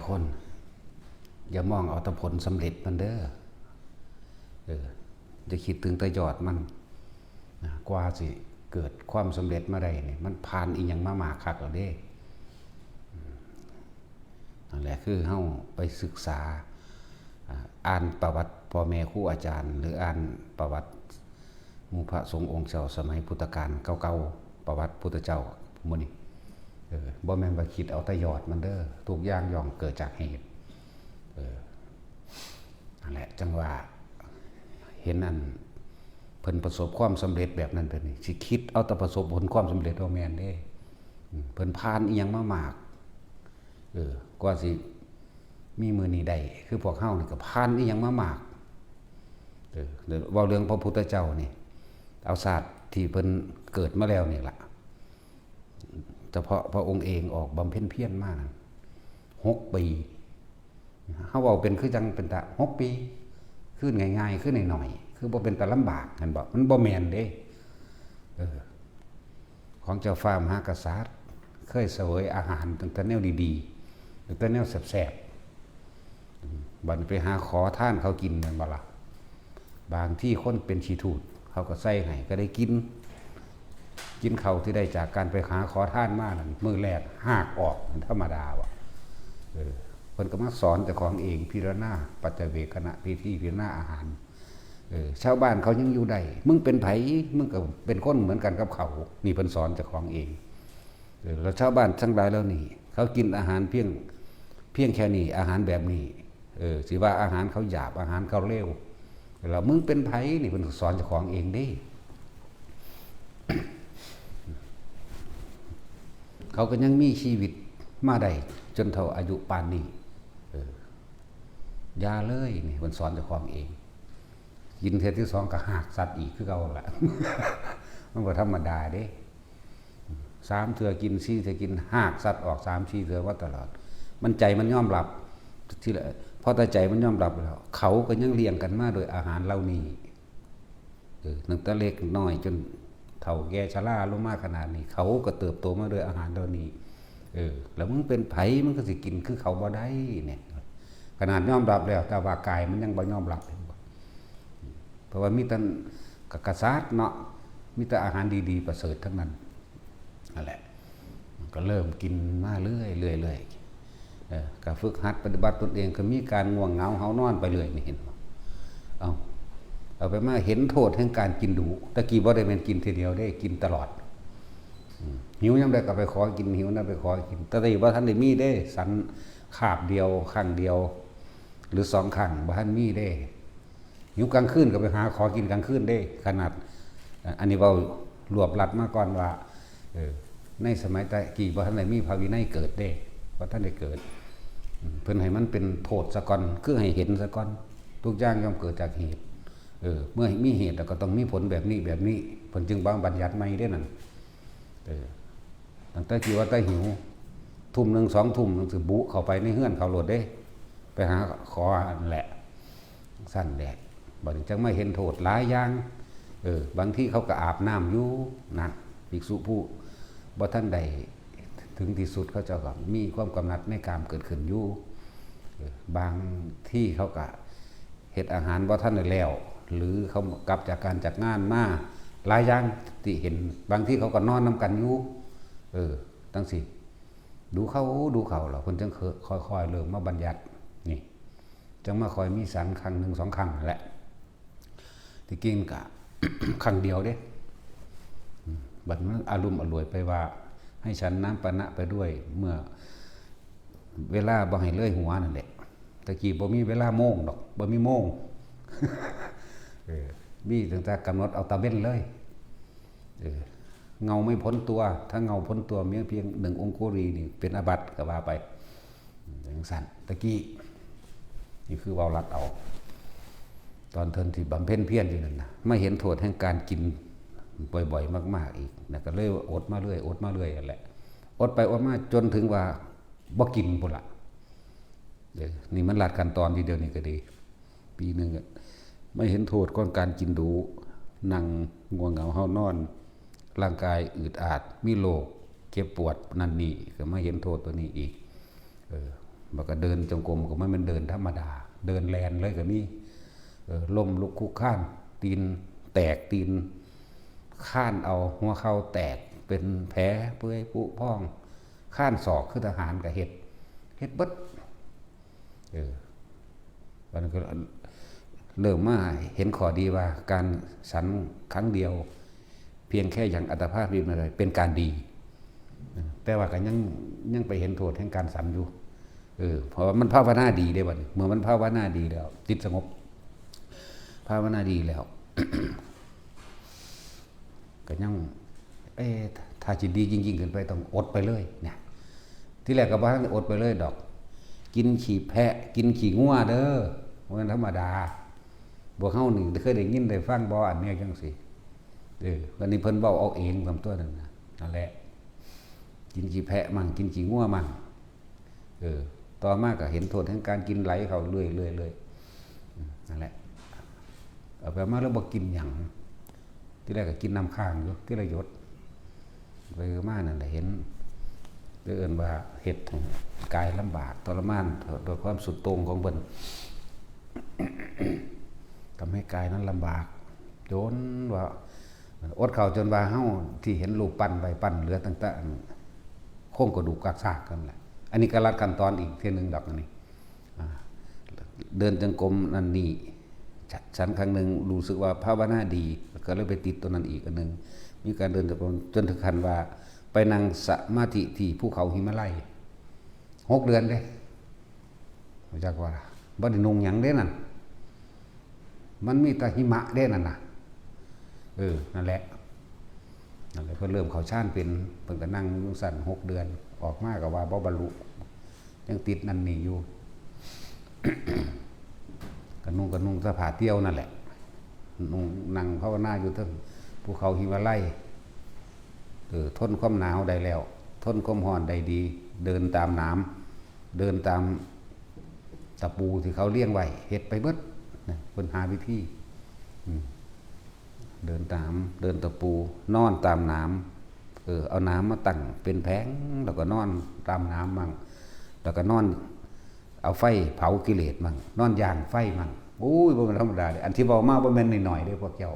คนอย่ามองเอาแต่ผลสำเร็จมันเด้อจะคิดถึงแต่ยอดมันกว่าสิเกิดความสำเร็จมาได้เนี่ยมันผ่านอีหยังมามากคักแล้วเด้นั่นแหละคือเฮาไปศึกษาอ่านประวัติพ่อแม่ครูอาจารย์หรืออ่านประวัติหมู่พระสงฆ์องค์เจ้าสมัยพุทธกาลเก่าๆประวัติพุทธเจ้ามื้อนี้บ่แม่นว่าคิดเอาแต่ยอดมันเด้อทุกอย่างย่อมเกิดจากเหตุนั่นแหละจังว่าเห็นอันเพิ่นประสบความสำเร็จแบบนั้นเพิ่นนี่สิคิดเอาแต่ประสบผลความสำเร็จบ่แม่นเด้เพิ่นผ่านอีหยังมามากกว่าสิมีมื้อนี้ได้คือพวกเฮานี่ก็ผ่านอีหยังมามากเว้าเรื่องพระพุทธเจ้านี่เอาศาสตร์ที่เพิ่นเกิดมาแล้วนี่ล่ะเฉพาะพระองค์เองออกบำเพ็ญเพียรมานั่น6 ปีเฮาเว้าเป็นคือจังเป็นตะ6 ปีขึ้นง่ายๆขึ้นหน่อยๆคือบ่เป็นตะลำบากหั่นบ่มันบ่แม่นเด้ของเจ้าฟ้ามหากษัตริย์เคยเสวยอาหารตั้งแต่แนวดีๆตั้งแต่แนวแซ่บๆบัดไปหาขอทานเขากินแม่นบ่ล่ะบางที่คนเป็นชีทูตเขาก็ใส่ให้ก็ได้กินข้าวที่ได้จากการไปหาขอทานมานั่นมื้อแรกหากออกธรรมดาว่ะเพิ่นก็มาสอนเจ้าของเองพิจารณาปัจเจเวคณะพิธีพิจารณาอาหารชาวบ้านเขายังอยู่ได้มึงเป็นไผมึงก็เป็นคนเหมือนกันกับเขานี่เพิ่นสอนเจ้าของเองแล้วชาวบ้านทั้งหลายแล้วนี่เขากินอาหารเพียงแค่นี้อาหารแบบนี้สิว่าอาหารเขาหยาบอาหารเขาเลวแล้วมึงเป็นไผนี่เพิ่นสอนเจ้าของเองเด้เขาก็ยังมีชีวิตมาได้จนเท่าอายุปานนี้ยาเลยนี่มันสอนเจ้าของเองกินเทที่2ก็หากสัตว์อีกคือเก่าละ มันก็ธรรมดาเด้3 เทื่อกิน4 เทื่อกินหากสัตว์ออก3 4 เทื่อว่าตลอดมันใจมันยอมรับที่ละพอแต่ใจมันยอมรับแล้วเขาก็ยังเลี้ยงกันมาโดยอาหารเหล่านี้ตั้งแต่เล็กน้อยจนเฒ่าแก่ชราลงมาขนาดนี้เขาก็เติบโตมาโดยอาหารเหล่านี้แล้วมึงเป็นไผมึงก็สิกินคือเขาบ่ได้เนี่ยขนาดยอมรับแล้วแต่ว่ากายมันยังบ่ยอมรับเพราะว่ามีแต่กษัตริย์เนาะมีแต่อาหารดีๆประเสริฐทั้งนั้นนั่นแหละก็เริ่มกินมาเรื่อยก็ฝึกหัดปฏิบัติตนเองก็มีการง่วงเหงาเฮานอนไปเรื่อยนี่เห็นบ่เอาไปมาเห็นโทษแห่งการกินดุตะกี้บ่ได้แม่นกินทีเดียวได้กินตลอดหิวยามใดก็ไปขอกินหิวนั้นไปขอกินแต่ที่บ่ทันได้มีเด้สันคาบเดียวครั้งเดียวหรือ2 ครั้งบ่ทันมีเด้หิวกลางคืนก็ไปหาขอกินกลางคืนได้ขนาดอันนี้เว้ารวบรัดมาก่อนว่าในสมัยตะกี้บ่ทันได้มีพระวินัยเกิดเด้บ่ทันได้เกิดเพิ่นให้มันเป็นโทษซะก่อนคือให้เห็นซะก่อนทุกอย่างย่อมเกิดจากเหตุเมื่อมีเหตุแล้วก็ต้องมีผลแบบนี้เพิ่นจึงบัญญัติใหม่เด้นั่นตั้งแต่กี่ว่าแต่หิวทุ่ม1 2 ทุ่มสิบุเข้าไปในเฮือนเขาโลดเด้ไปหาขออันแหละสั่นแดดบัดนี้จังไม่เห็นโทษหลายอย่างบางที่เขาก็อาบน้ำอยู่นะภิกษุผู้บ่ทันใดถึงที่สุดเขาเจ้าก็มีความกำหนัดในกามเกิดขึ้นอยู่บางที่เขาก็เฮ็ดอาหารบ่ทันได้แล้วหรือเขากลับจากการจากงานมาหลายอย่างที่เห็นบางที่เขาก็นอนนำกันอยู่ตั้งสิดูเขาแล้วเพิ่นจังค่อยๆเริ่มมาบัญญัตินี่จังมาคอยมีสันครั้ง1 2 ครั้งแหละที่กินกะ ครั้งเดียวเด้บัดนั้นอารมณ์อร่วยไปว่าให้ฉันน้ำปานะไปด้วยเมื่อเวลาบ่ให้เลื่อยหัวนั่นแหละตะกี้บ่มีเวลาโมงดอกบ่มีโมง มีตั้งแต่กำหนดเอาตาเบ้นเลยเงาไม่พ้นตัวถ้าเงาพ้นตัวเพียง1 องคุรีนี่เป็นอาบัติก็ว่าไปอย่างสั่นตะกี้นี่คือเว้ารัดเอาตอนเทินที่บำเพ็ญเพียรอยู่นั่นนะไม่เห็นโทษแห่งการกินบ่อยๆมากๆอีกนะก็เลยอดมาเรื่อยนั่นแหละอดไปอดมาจนถึงว่าบ่กินพุ่นละนี่มันลัดขั้นตอนทีเดียวนี่ก็ดีปีนึงไม่เห็นโทษของการกินดูนั่งง่วงเหงาเฮานอนร่างกายอืดอาดมีโรคเจ็บปวดนั่นนี่ก็ไม่เห็นโทษตัวนี้อีก บักก็เดินจงกรมก็ไม่มันเดินธรรมดาเดินแลนเลยก็มีล้มลุกคุกข้านตีนแตกตีนข้านเอาหัวเข่าแตกเป็นแผลเปื่อยผุพองข้านศอกคือทหารกับเฮ็ดเบิดมันก็เริ่มมาเห็นข้อดีว่าการสันครั้งเดียวเพียงแค่อย่างอัตภาพรีบมาเลยเป็นการดีแต่ว่าก็ยังไปเห็นโทษแห่งการสันอยู่เพราะว่ามันภาวนาดีได้บัดเมื่อมันภาวนาดีแล้วจิตสงบภาวนาดีแล้ว ก็ยังถ้าจิตดีจริงๆขึ้นไปต้องอดไปเลยเนี่ยที่แรกก็บ่ทันอดไปเลยดอกกินขี้แพะกินขี้งัวเด้อมันธรรมดาบ่เฮานี่เคยได้ยินได้ฟังบ่อันนี้จังซี่วันนี้เพิ่นเว้าเอาเองกับตัวนั่นนั่นแหละกินขี้แพะมั่งกินขี้งัวมั่งต่อมาก็เห็นโทษแห่งการกินไหลเข้าเรื่อยๆนั่นแหละเอาไปมาแล้วบ่กินหยังที่แรกก็กินน้ำข้างอยู่ที่ระยศไปมานั่นแหละเห็นเอิ้นว่าเฮ็ดกายลำบากทรมานโดยความสุดโต่งของเพิ่น ทำให้กายนั้นลำบากจนว่าอดข้าวจนว่าเฮาที่เห็นรูปปั้นใบปั้นเหลือต่างๆโครงกระดูกกากซากกันแหละอันนี้ก็ลัดขั้นตอนอีกเทื่อนึงดอกอันนี้เดินจงกรมนั่นนี่ฉันครั้งนึงรู้สึกว่าภาวนาดีก็เลยไปติดตัวนั้นอีกอันนึงมีการเดินจงกรมจนถึงขั้นว่าไปนั่งสมาธิที่ภูเขาหิมาลัย6 เดือนเด้รู้จักว่าบ่ได้นุ่งหยังเด้นั่นมันมีแต่หิมะเด้นั่นน่ะนั่นแหละเพิ่นเริ่มเข้าฌานเป็นเพิ่นก็นั่งอยู่สั่น6 เดือนออกมาก็ว่าบ่บรรลุยังติดนั่นนี่อยู่ ก็นุ่งเสื้อผ้าเตี้ยวนั่นแหละนุ่งนั่งภาวนาอยู่เทิงภูเขาหิมาลัยทนความหนาวได้แล้วทนความร้อนได้ดีเดินตามน้ำเดินตามตะปูที่เขาเลี้ยงไว้เฮ็ดไปเบิดเพิ่นหาวิธีเดินตะปูนอนตามน้ำเอาน้ำมาตั้งเป็นแผงแล้วก็นอนตามน้ำมั่งแล้วก็นอนเอาไฟเผากิเลสมั่งนอนย่างไฟมั่งโอ้ยบ่แม่นธรรมดาเด้อันที่เว้ามาบ่แม่นน้อยๆเด้พวกเจ้า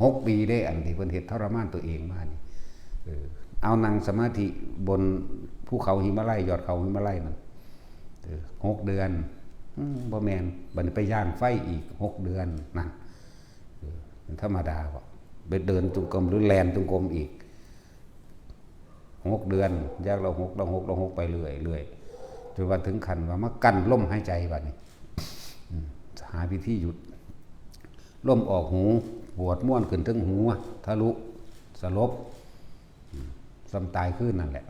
6 ปีเด้อันที่เพิ่นเฮ็ดทรมานตัวเองมานี่เอานั่งสมาธิบนภูเขาหิมาลัยยอดเขาหิมาลัยมัน6 เดือนบ่แม่นบัดนี้ไปย่างไฟอีก6 เดือนนั่นเป็นธรรมดาบ่ไปเดินจงกรมหรือแลนจงกรมอีก6 เดือนยากเรา6ไปเรื่อยจนว่าถึงขั้นว่ามากั้นลมหายใจบัดนี้หาวิธีหยุดลมออกหูปวดม่วนขึ้นถึงหูทะลุสลบสำตายขึ้นนั่นแหละ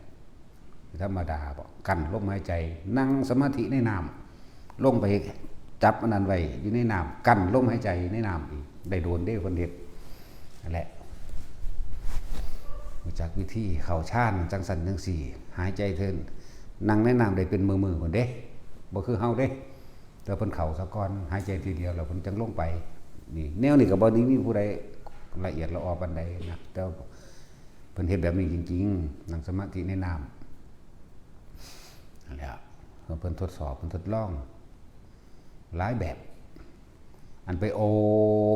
ธรรมดาบ่กั้นลมหายใจนั่งสมาธิในน้ำลงไปจับอันนั้นไว้อยู่ในน้ำกั้นลมหายใจในน้ำอีกได้โดนได้คนเด็ดนั่นแหละจากวิธีเข้าฌานจังสันจังสี่หายใจเทินนั่งในน้ำได้เป็นมือคนเด้บ่คือเฮาเด้แต่เพิ่นเข้าซะก่อนหายใจทีเดียวแล้วเพิ่นจังลงไปนี่แนวนี้ก็บ่ได้มีผู้ใดละเอียดละออปานใดนะแต่เพิ่นเฮ็ดแบบนี้จริงๆนั่งสมาธิในน้ำนั่นแหละเพิ่นทดสอบเพิ่นทดลองหลายแบบอันไปโอ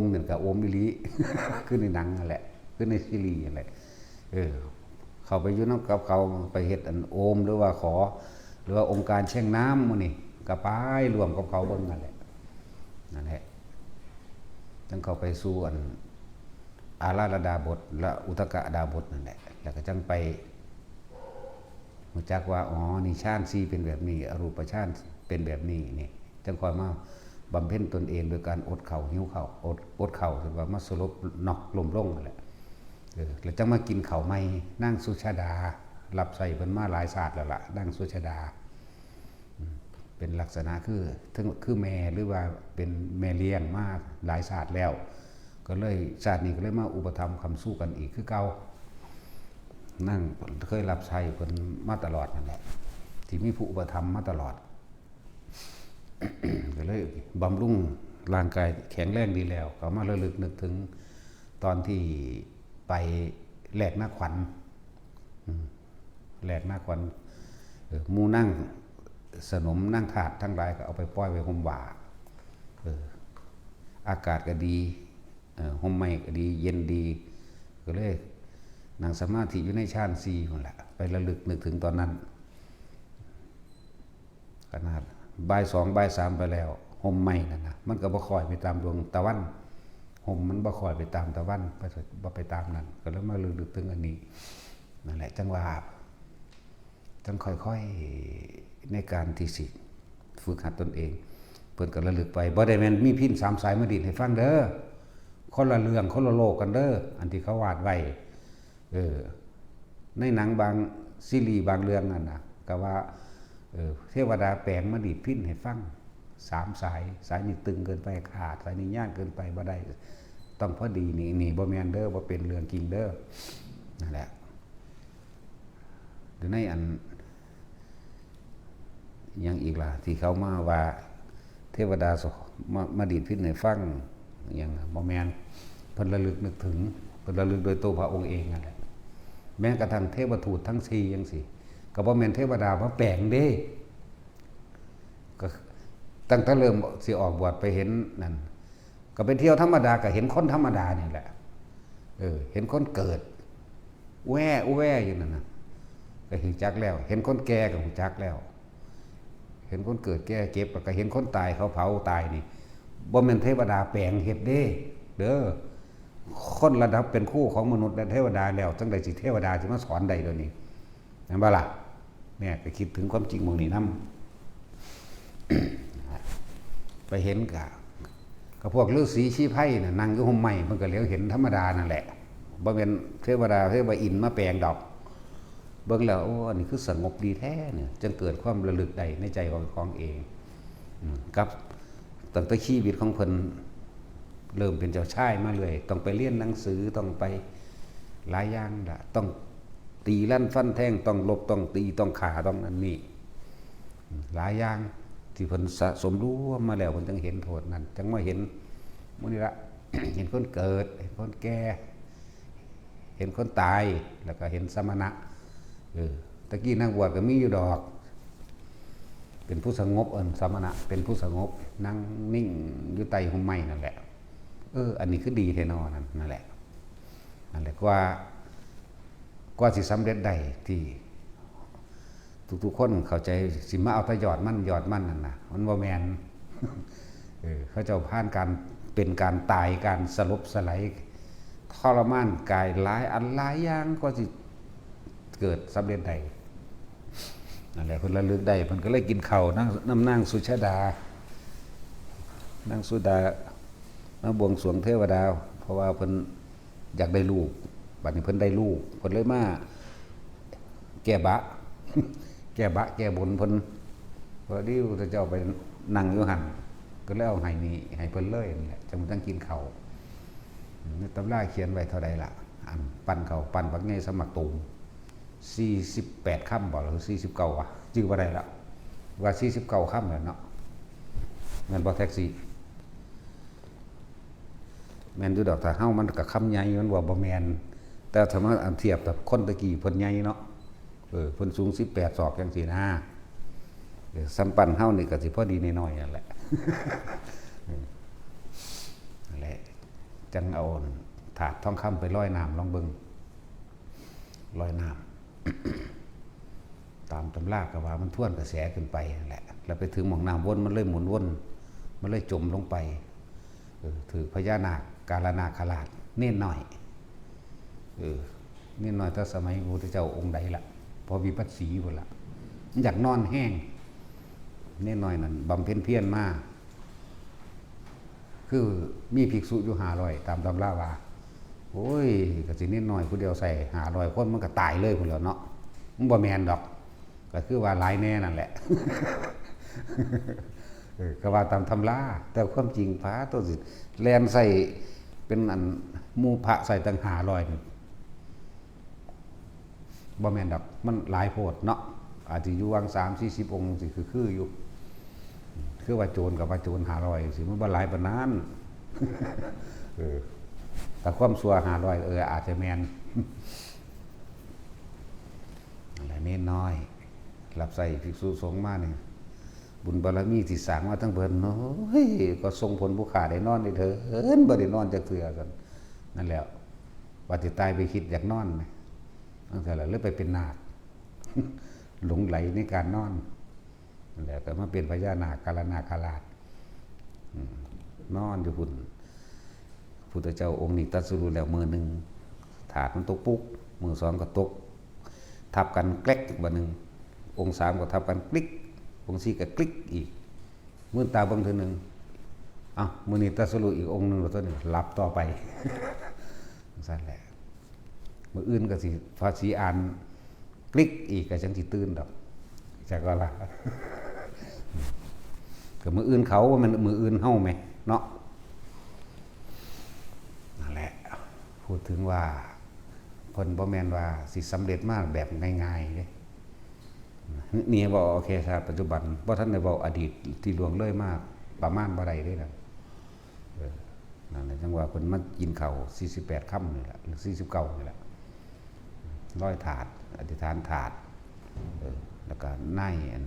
มเหมือนกับโอมมิลิ ขึ้นในหนังนั่นแหละขึ้นในซีรีส์นั่นแหละเข้าไปอยู่นำกับเขาไปเฮ็ดอันโอมหรือว่าขอหรือว่าองค์การแช่งน้ำมื้อนี้ก็ไปรวมกับเขาเบิ่งนั่นแหละจังเข้าไปสู่อันอาราลดาบทและอุทกดาบทนั่นแหละแล้วก็จังไปรู้จักว่าอ๋อนี่ฌาน4เป็นแบบนี้อรูปฌานเป็นแบบนี้นี่จังค่อยมาบำเพ็ญตนเองโดยการอดเข่าหิวเข่าอดเข่าจนว่ามาสลบนอกลมลงนั่นแหละแล้วจังมากินเข่าใหม่นั่งสุชาดารับใส่เพิ่นมาหลายศาสตร์แล้วล่ะนั่งสุชาดาเป็นลักษณะคือแม่หรือว่าเป็นแม่เลี้ยงมาหลายศาสตร์แล้วก็เลยศาสตร์นี้ก็เลยมาอุปถัมภ์คำสู้กันอีกคือเก่านั่งเคยรับใช้เพิ่นมาตลอดนั่นแหละที่มีผู้อุปถัมภ์มาตลอด ก็เลยบำรุงร่างกายแข็งแรงดีแล้วก็มาระลึกนึกถึงตอนที่ไปแลกหน้าขวัญหมู่นั่ง สนมนั่งถาดทั้งหลายก็เอาไปปล่อยไว้ห่มบ่าอากาศก็ดีห่มไม้ก็ดีเย็นดีก็เลยนั่งสมาธิอยู่ในฌานสี่นั่นแหละไประลึกนึกถึงตอนนั้นขนาดบ่ายสองบ่ายสามไปแล้วห่มไม้นั่นนะมันก็บ่ค่อยไปตามดวงตะวันห่มมันบ่ค่อยไปตามตะวันบ่ไปตามนั้นก็เลยมาลึกถึงอันนี้นั่นแหละจังว่าจังค่อยๆในการที่สิฝึกหัดตนเองเพิ่นก็ระลึกไปบ่ได้แม่นมีพิน3สายมาดิดให้ฟังเด้อคนละเรื่องคนละโลกกันเด้ออันที่เขาวาดไว้ในหนังบางซีรีส์บางเรื่องนั่นน่ะก็ว่าเทวดาแปลงมาดีดพินให้ฟัง3สายนี้ตึงเกินไปขาดสายนี้ย่างเกินไปบ่ได้ต้องพอดีนี่บ่แม่นเด้อบ่เป็นเรื่องจริงเด้อนั่นแหละหรือในอันยังอีกล่ะที่เขามาว่าเทวดามาดีดพินให้ฟังอย่างบ่แม่นเพิ่นระลึกนึกถึงเพิ่นระลึกโดยตัวพระองค์เองนั่นแหละแม้กระทั่งเทวทูตทั้ง4จังซี่ก็บ่แม่นเทวดามาแปลงเด้ก็ตั้งแต่เริ่มสิออกบวชไปเห็นนั่นก็ไปเที่ยวธรรมดาก็เห็นคนธรรมดานี่แหละเห็นคนเกิดแว่อยู่นั่นน่ะก็รู้จักแล้วเห็นคนแก่ก็รู้จักแล้วเห็นคนเกิดแก่เจ็บก็เห็นคนตายเขาเผาตายนี่บ่แม่นเทวดาแปลงเฮ็ดเด้เด้อคนระดับเป็นคู่ของมนุษย์และเทวดาแล้วจังได๋สิเทวดาสิมาสอนได้เดี๋ยวนี้แม่นบ่ล่ะเนี่ยไปคิดถึงความจริงหมู่นี้นำ ไปเห็นกับพวกฤาษีชี้ไพ่น่ะนั่งอยู่ห่มไม้มันก็เหลียวเห็นธรรมดานั่นแหละบ่แม่นเทวดาอินทร์มาแปลงดอกเบิ่งแล้วโอ้อันนี้คือสงบดีแท้เนี่ยจึงเกิดความระลึกได้ในใจของเองกับตั้งแต่ชีวิตของเพิ่นเริ่มเป็นเจ้าชายมาเลยต้องไปเรียนหนังสือต้องไปหลายอย่างล่ะต้องตีลั่นฟันแทงต้องลบต้องตีต้องฆ่าต้องนั่นนี่หลายอย่างที่เพิ่นสะสมรู้มาแล้วเพิ่นจึงเห็นโทษนั้นจึงมาเห็นมื้อนี้ละ เห็นคนเกิดเห็นคนแก่เห็นคนตายแล้วก็เห็นสมณะตะกี้นักบวชก็มีอยู่ดอกเป็นผู้สงบสมณะเป็นผู้สงบนั่งนิ่งอยู่ใต้ห่มไม้นั่นแหละอันนี้คือดีแท้นอนั่นแหละกว่าสิสำเร็จได้ที่ทุกคนเข้าใจสิมาเอาแต่ยอดมันนั่นน่ะมันบ่แม่นเขาเจ้าผ่านการเป็นการตายการสลบสลายทรมานกายหลายอันหลายอย่างก็สิเกิดสำเร็จได้นั่นแหละเพิ่นระลึกได้เพิ่นก็เลยกินข้าวนั่งสุชาดานางสุดามาบวงสรวงเทวดาเพราะว่าเพิ่นอยากได้ลูกบัดนี้เพิ่นได้ลูกเพิ่นเลยมาแก้บะ แก้บนเพิ่นพอดีพระเจ้าไปนั่งอยู่หั่นก็เลยเอาให้นี่ให้เพิ่นเลยนี่แหละจังต้องกินข้าวในตำราเขียนไว้เท่าใดล่ะอันปั้นข้าวปั้นบักใหญ่สมัครตูม48ค่ำบ่หรือ49อ่ะจื้อบ่ได้ละว่า49ค่ำแล้วเนาะแม่นบ่แท็กซี่แม่นอยู่ดอกถ้าเฮามันก็คำใหญ่มันบ่แม่นแต่ถ้ามาอันเทียบกับคนตะกี้เพิ่นใหญ่เนาะเพิ่นสูง18ศอกจังซี่นะสัมปันเฮานี่ก็สิพอดีน้อยๆนั่นแหละนั่นแหละจังเอาถาดทองคำไปลอยน้ำลองเบิ่งลอยน้ำตามตำราก็ว่ามันท่วนกระแสขึ้นไปนั่นแหละแล้วไปถึงหม่องน้ำวนมันเลยหมุนวนมันเลยจมลงไปถือพญานาคกาลนาคราชเน้นหน่อยเน้นหน่อยถ้าสมัยพระพุทธเจ้าองค์ใดล่ะพอวิปัสสีพุ่นล่ะอยากนอนแห้งเน้นหน่อยนั่นบำเพ็ญเพียรมาคือมีภิกษุอยู่500ตามตำราว่าโอ้ยก็สิเน้นหน่อยผู้เดียวใส่500คนมันก็ตายเลยพุ่นแล้วเนาะมันบ่แม่นดอกก็คือว่าหลายแน่นั่นแหละ ก็ว่าตามตำราแต่ความจริงพระตัวสิแลนใส่เป็นอันหมู่พระใส่ตั้ง500นี่บ่แม่นดอกมันหลายโพดเนาะอาจจะอยู่วาง30-40 องค์สิคืออยู่คือว่าโจรกับว่าโจร500สิมันบ่หลายปานนั้น แต่ความชั่ว500อาจจะแม่น อะไรนิดน้อยรับใส่ภิกษุสงฆ์มานี่ บุญบารมีที่สร้างมาทั้งเบิดเนาะเฮ้ยก็ส่งผลผู้ขาได้นอนได้เถิดบ่ได้นอนจักเทื่อกันนั่นแหละว่าสิตายไปคิดอยากนอนไหมตั้งแต่ละเลยไปเป็นนาค หลงไหลในการนอนนั่นแหละก็มาเป็นพญานาคกาลนาคราชนอนอยู่พุ่นพุทธเจ้าองค์นี้ตรัสรู้แล้วมือหนึ่งถาดมันตกปุ๊กมือสองก็ตกทับกันแกล้กบัดหนึ่งองค์สามก็ทับกันคลิกองค์สี่ก็คลิกอีกมือตาเบิ่งเท่านึงมือนี้ตรัสรู้อีกองค์หนึ่งตัวนึงหลับต่อไป สั่นแหละมืออื่นก็สิภาษีอ่านคลิกอีกก็จังสิตื่นดอกจักว่าล่ะ ก็มืออื่นเขาว่ามันมืออื่นเฮาไหมเนาะนั่นแหละพูดถึงว่าเพิ่นบ่แม่นว่าสิสำเร็จมาแบบง่ายๆเด้นี่บอกโอเคครับปัจจุบันบ่ทันได้บอกอดีตที่ล่วงเลยมากประมาณบ่ได้เด้ล่ะนั่นแหละจังว่าเพิ่นมากินข้าว48ค่ำนี่แหละหรือ49นี่แหละร้อยถาดอธิษฐานถาดแล้วก็นายอัน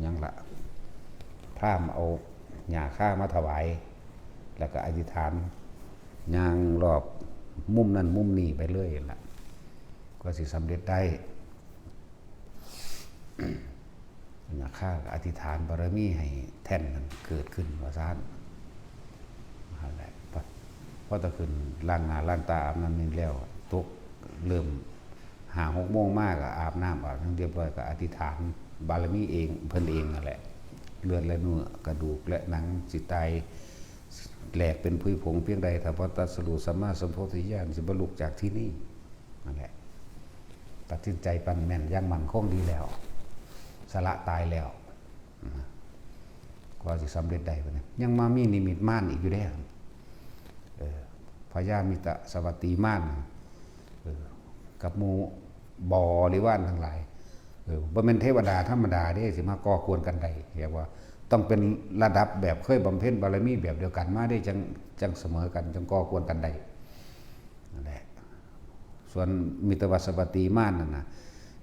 ยังละพร่ามเอาหญ้าค่ามาถวายแล้วก็อธิษฐานย่างรอบมุมนั้นมุมนี้ไปเรื่อยล่ะก็สิสำเร็จได้หญ้าค่าอธิษฐานบารมีให้แท่นนั้นเกิดขึ้นว่าซ่านอะไรพอตะขึ้นล้างหน้าล้างตาอาบน้ำนี่แล้วตกเริ่ม5-6 โมงมากก็อาบน้ำอาบทั้งเรียบร้อยก็อธิษฐานบารมีเองเพิ่นเองนั่นแหละเลือดและเนื้อกระดูกและหนังสิตายแหลกเป็นผุยผงเพียงใดถ้าพอตรัสรู้สัมมาสัมโพธิญาณสิบรรลุจากที่นี่นั่นแหละตัดสินใจปันแม่นยังมั่นคงดีแล้วสละตายแล้วก็สิสำเร็จได้ปะเนี่ยยังมามีนิมิตม่านอีกอยู่ได้พญามิตรสวัสดีม่านกับหมู่บริวารทั้งหลายบ่แม่นเทวดาธรรมดาเด้สิมาก่อกวนกันได้เรียกว่าต้องเป็นระดับแบบเคยบำเพ็ญบารมีแบบเดียวกันมาได้จังเสมอกันจังก่อกวนกันได้นั่นแหละส่วนมิตรวัสวัตตีม่านนั่นนะ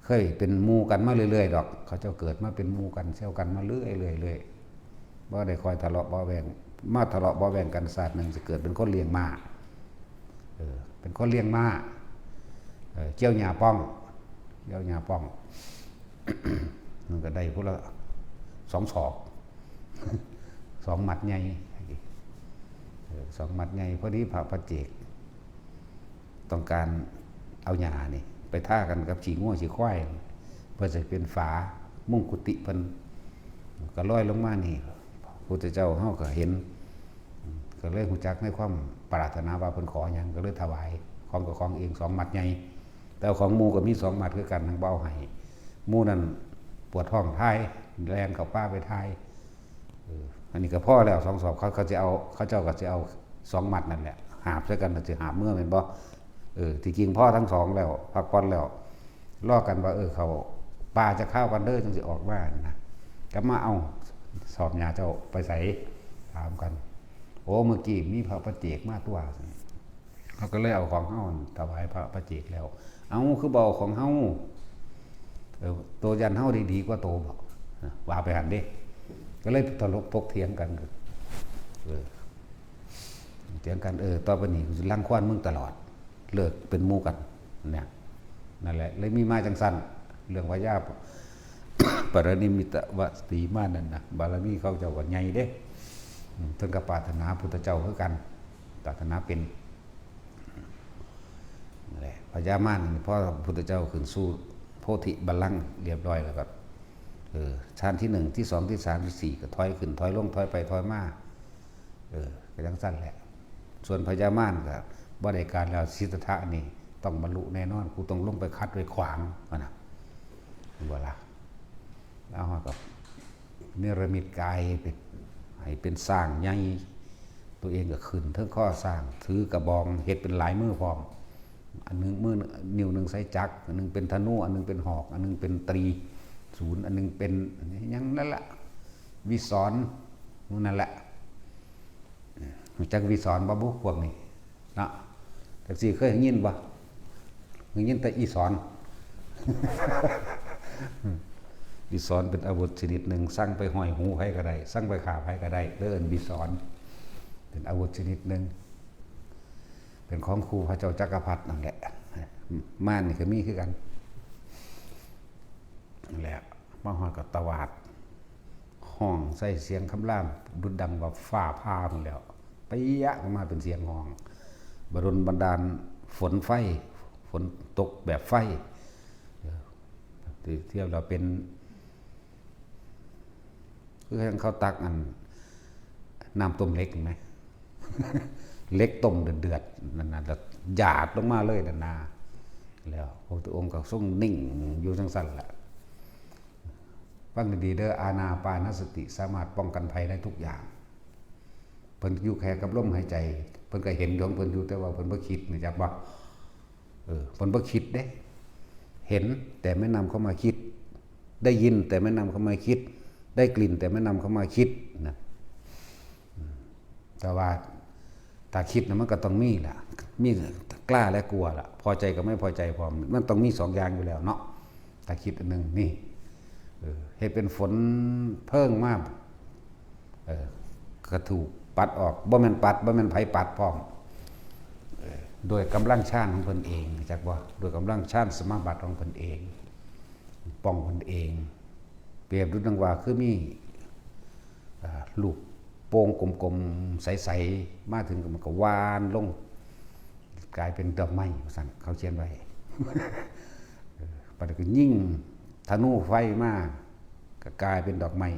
เคยเป็นหมู่กันมาเรื่อยๆดอกเขาเจ้าเกิดมาเป็นหมู่กันเซลกันมาเรื่อยๆบ่ได้คอยทะเลาะเบาแวงมาทะเลาะเบาแวงกันศาสตร์นึงจะเกิดเป็นคนเลี้ยงม้าเป็นคนเลี้ยงม้าเจ้าหญ้าป้องมันก็ได้พวกละ2 ศอก 2 หมัดใหญ่2 หมัดใหญ่พอดีพระปัจเจกต้องการเอาหญ้านี่ไปท่ากันกับฉีง่วฉีควายเพื่อจะเป็นฝามุ่งกุฏิเพิ่นก็ลอยลงมานี่พุทธเจ้าเฮาก็เห็นก็เลยฮู้จักในความปรารถนาว่าเพิ่นขอหยังก็เลยถวายของกับของเอง2 หมัดใหญ่แต่ของหมู่ก็มี2 หมัดคือกันทั้งเบาให้หมู่นั้นปวดท้องทายแรงเข้าป้าไปทายอันนี้ก็พ่อแล้ว2 ศอกเขาเจ้าก็จะเอา2 หมัดนั่นแหละหาบใส่กันจะหาบเมื่อแม่นบ่ที่จริงพ่อทั้ง2แล้วพักผ่อนแล้วรอกันว่าเขาป้าจะเข้ากันเด้อจังสิออกมานะก็มาเอาสอบหญ้าเจ้าไปใส่ถามกันโอ้เมื่อกี้มีพระปัจเจกมาตัวเขาก็เลยเอาของเฮาถวายพระปัจเจกแล้วเอาคือบ่ของเฮาตัวยันเฮาดีกว่าโตบ่ว่าไปหันเด้ก็เลยตลกตกเถียงกันต่อไปนี้กูสิรังควานมึงตลอดเลิกเป็นหมู่กันเนี่ยนั่นแหละเลยมีมาจังซั่นเรื่องพญา ปรนิมิตวสีมานั่นนะบารมีเขาเจ้าก็ใหญ่เด้ถึงกับปรารถนาพุทธเจ้าคือกันปรารถนาเป็นนั่นแหละพญามารนี่พอพุทธเจ้าขึ้นสู่โพธิบัลลังก์เรียบร้อยแล้วก็ชั้นที่1ที่2ที่3ที่4ก็ถอยขึ้นถอยลงถอยไปถอยมาก็จังซั่นแหละส่วนพญามารก็บ่ได้การแล้วสิทธัตถะนี่ต้องบรรลุแน่นอนกูต้องลงไปคัดไว้ขวางนะบ่ล่ะแล้วก็เนรมิตกายให้เป็นสร้างใหญ่ตัวเองก็ขึ้นเทิงข้อสร้างถือกระบองเฮ็ดเป็นหลายมือพร้อมอันนึงมือนิ้วนึงใส่จักรอันนึงเป็นธนูอันนึงเป็นหอกอันนึงเป็นตรีศูนย์อันนึงเป็นยังนั่นแหละวิศรนั่นแหละจักวิศรบ่บุพวกนี้เนาะแต่สิเคยยินบ่เคยยินแต่อีสร บิสรเป็นอาวุธชนิดหนึ่งสั่งไปห้อยหูไผก็ได้สั่งไปขาไผก็ได้เอิ้นบิสรเป็นอาวุธชนิดหนึ่งเป็นของครูพระเจ้าจักรพรรดินั่นแหละม่านนี่ก็มีคือกันนั่นแหละมาฮอดก็ตวาดห้องใส่เสียงคำรามดุดดังว่าฟ้าผ่าหมดแล้วไปยะมาเป็นเสียงห้องบรุณบันดาลฝนไฟฝนตกแบบไฟเทียบเราเป็นคือเขาตักอันน้ำต้มเล็กเห็นไหม เล็กต้มเดือดๆนั่นน่ะแล้วหยาดลงมาเลยนั่นนาแล้วพระพุทธองค์ก็ทรงนิ่งอยู่ทั้งสั้นแหละฟังดีๆเด้ออานาปานสติสามารถป้องกันภัยได้ทุกอย่างเพิ่นอยู่แค่กับลมหายใจเพิ่นก็เห็นของเพิ่นอยู่แต่ว่าเพิ่นบ่คิดนี่จักบ่เพิ่นบ่คิดเด้เห็นแต่ไม่นำเข้ามาคิดได้ยินแต่ไม่นำเข้ามาคิดได้กลิ่นแต่ไม่นำเข้ามาคิดนะแต่ว่าถ้าคิดนะมันก็ต้องมีล่ะมีกล้าและกลัวล่ะพอใจกับไม่พอใจพร้อมมันต้องมี2อย่างอยู่แล้วเนาะถ้าคิดอันนึงนี่ให้เป็นฝนเพิ่งมากก็ถูกปัดออกบ่แม่นปัดบ่แม่นไผปัดพร้อมโดยกำลังชาญของเพิ่นเองจักว่าโดยกำลังชาญสมาบัติของเพิ่นเองป้องเพิ่นเองเปรียบดุจดังว่าคือมีลูกโป่งกลมๆใสๆมาถึงมันก็วานลงกลายเป็นดอกไม้สั่นเขาเขียนไว้ปัจจุบันยิ่งธนูไฟมาก็กลายเป็นดอกไม้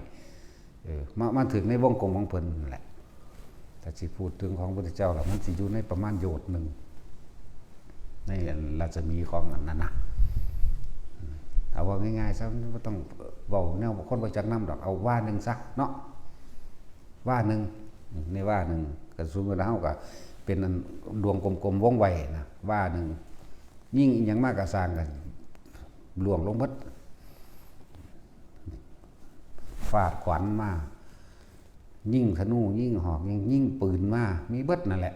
มาถึงในวงกลมของเพิ่นแหละแต่สิพูดถึงของพระพุทธเจ้าแล้วมันสิอยู่ในประมาณโยชน์หนึ่งในรัศมีของอันนั้นนะเอาว่าง่ายๆซะไม่ต้องเว้าแนวคนบ่จักนำดอกเอาว่านึงซะเนาะว่านึงในว่านึงก็สมมุติเฮาก็เป็นดวงกลมๆว่องไวนะว่านึงยิ่งอีหยังมากก็สร้างกันหลวงลงหมดฟาดขวัญมายิ่งธนูยิ่งหอกยิ่งปืนมามีเบิดนั่นแหละ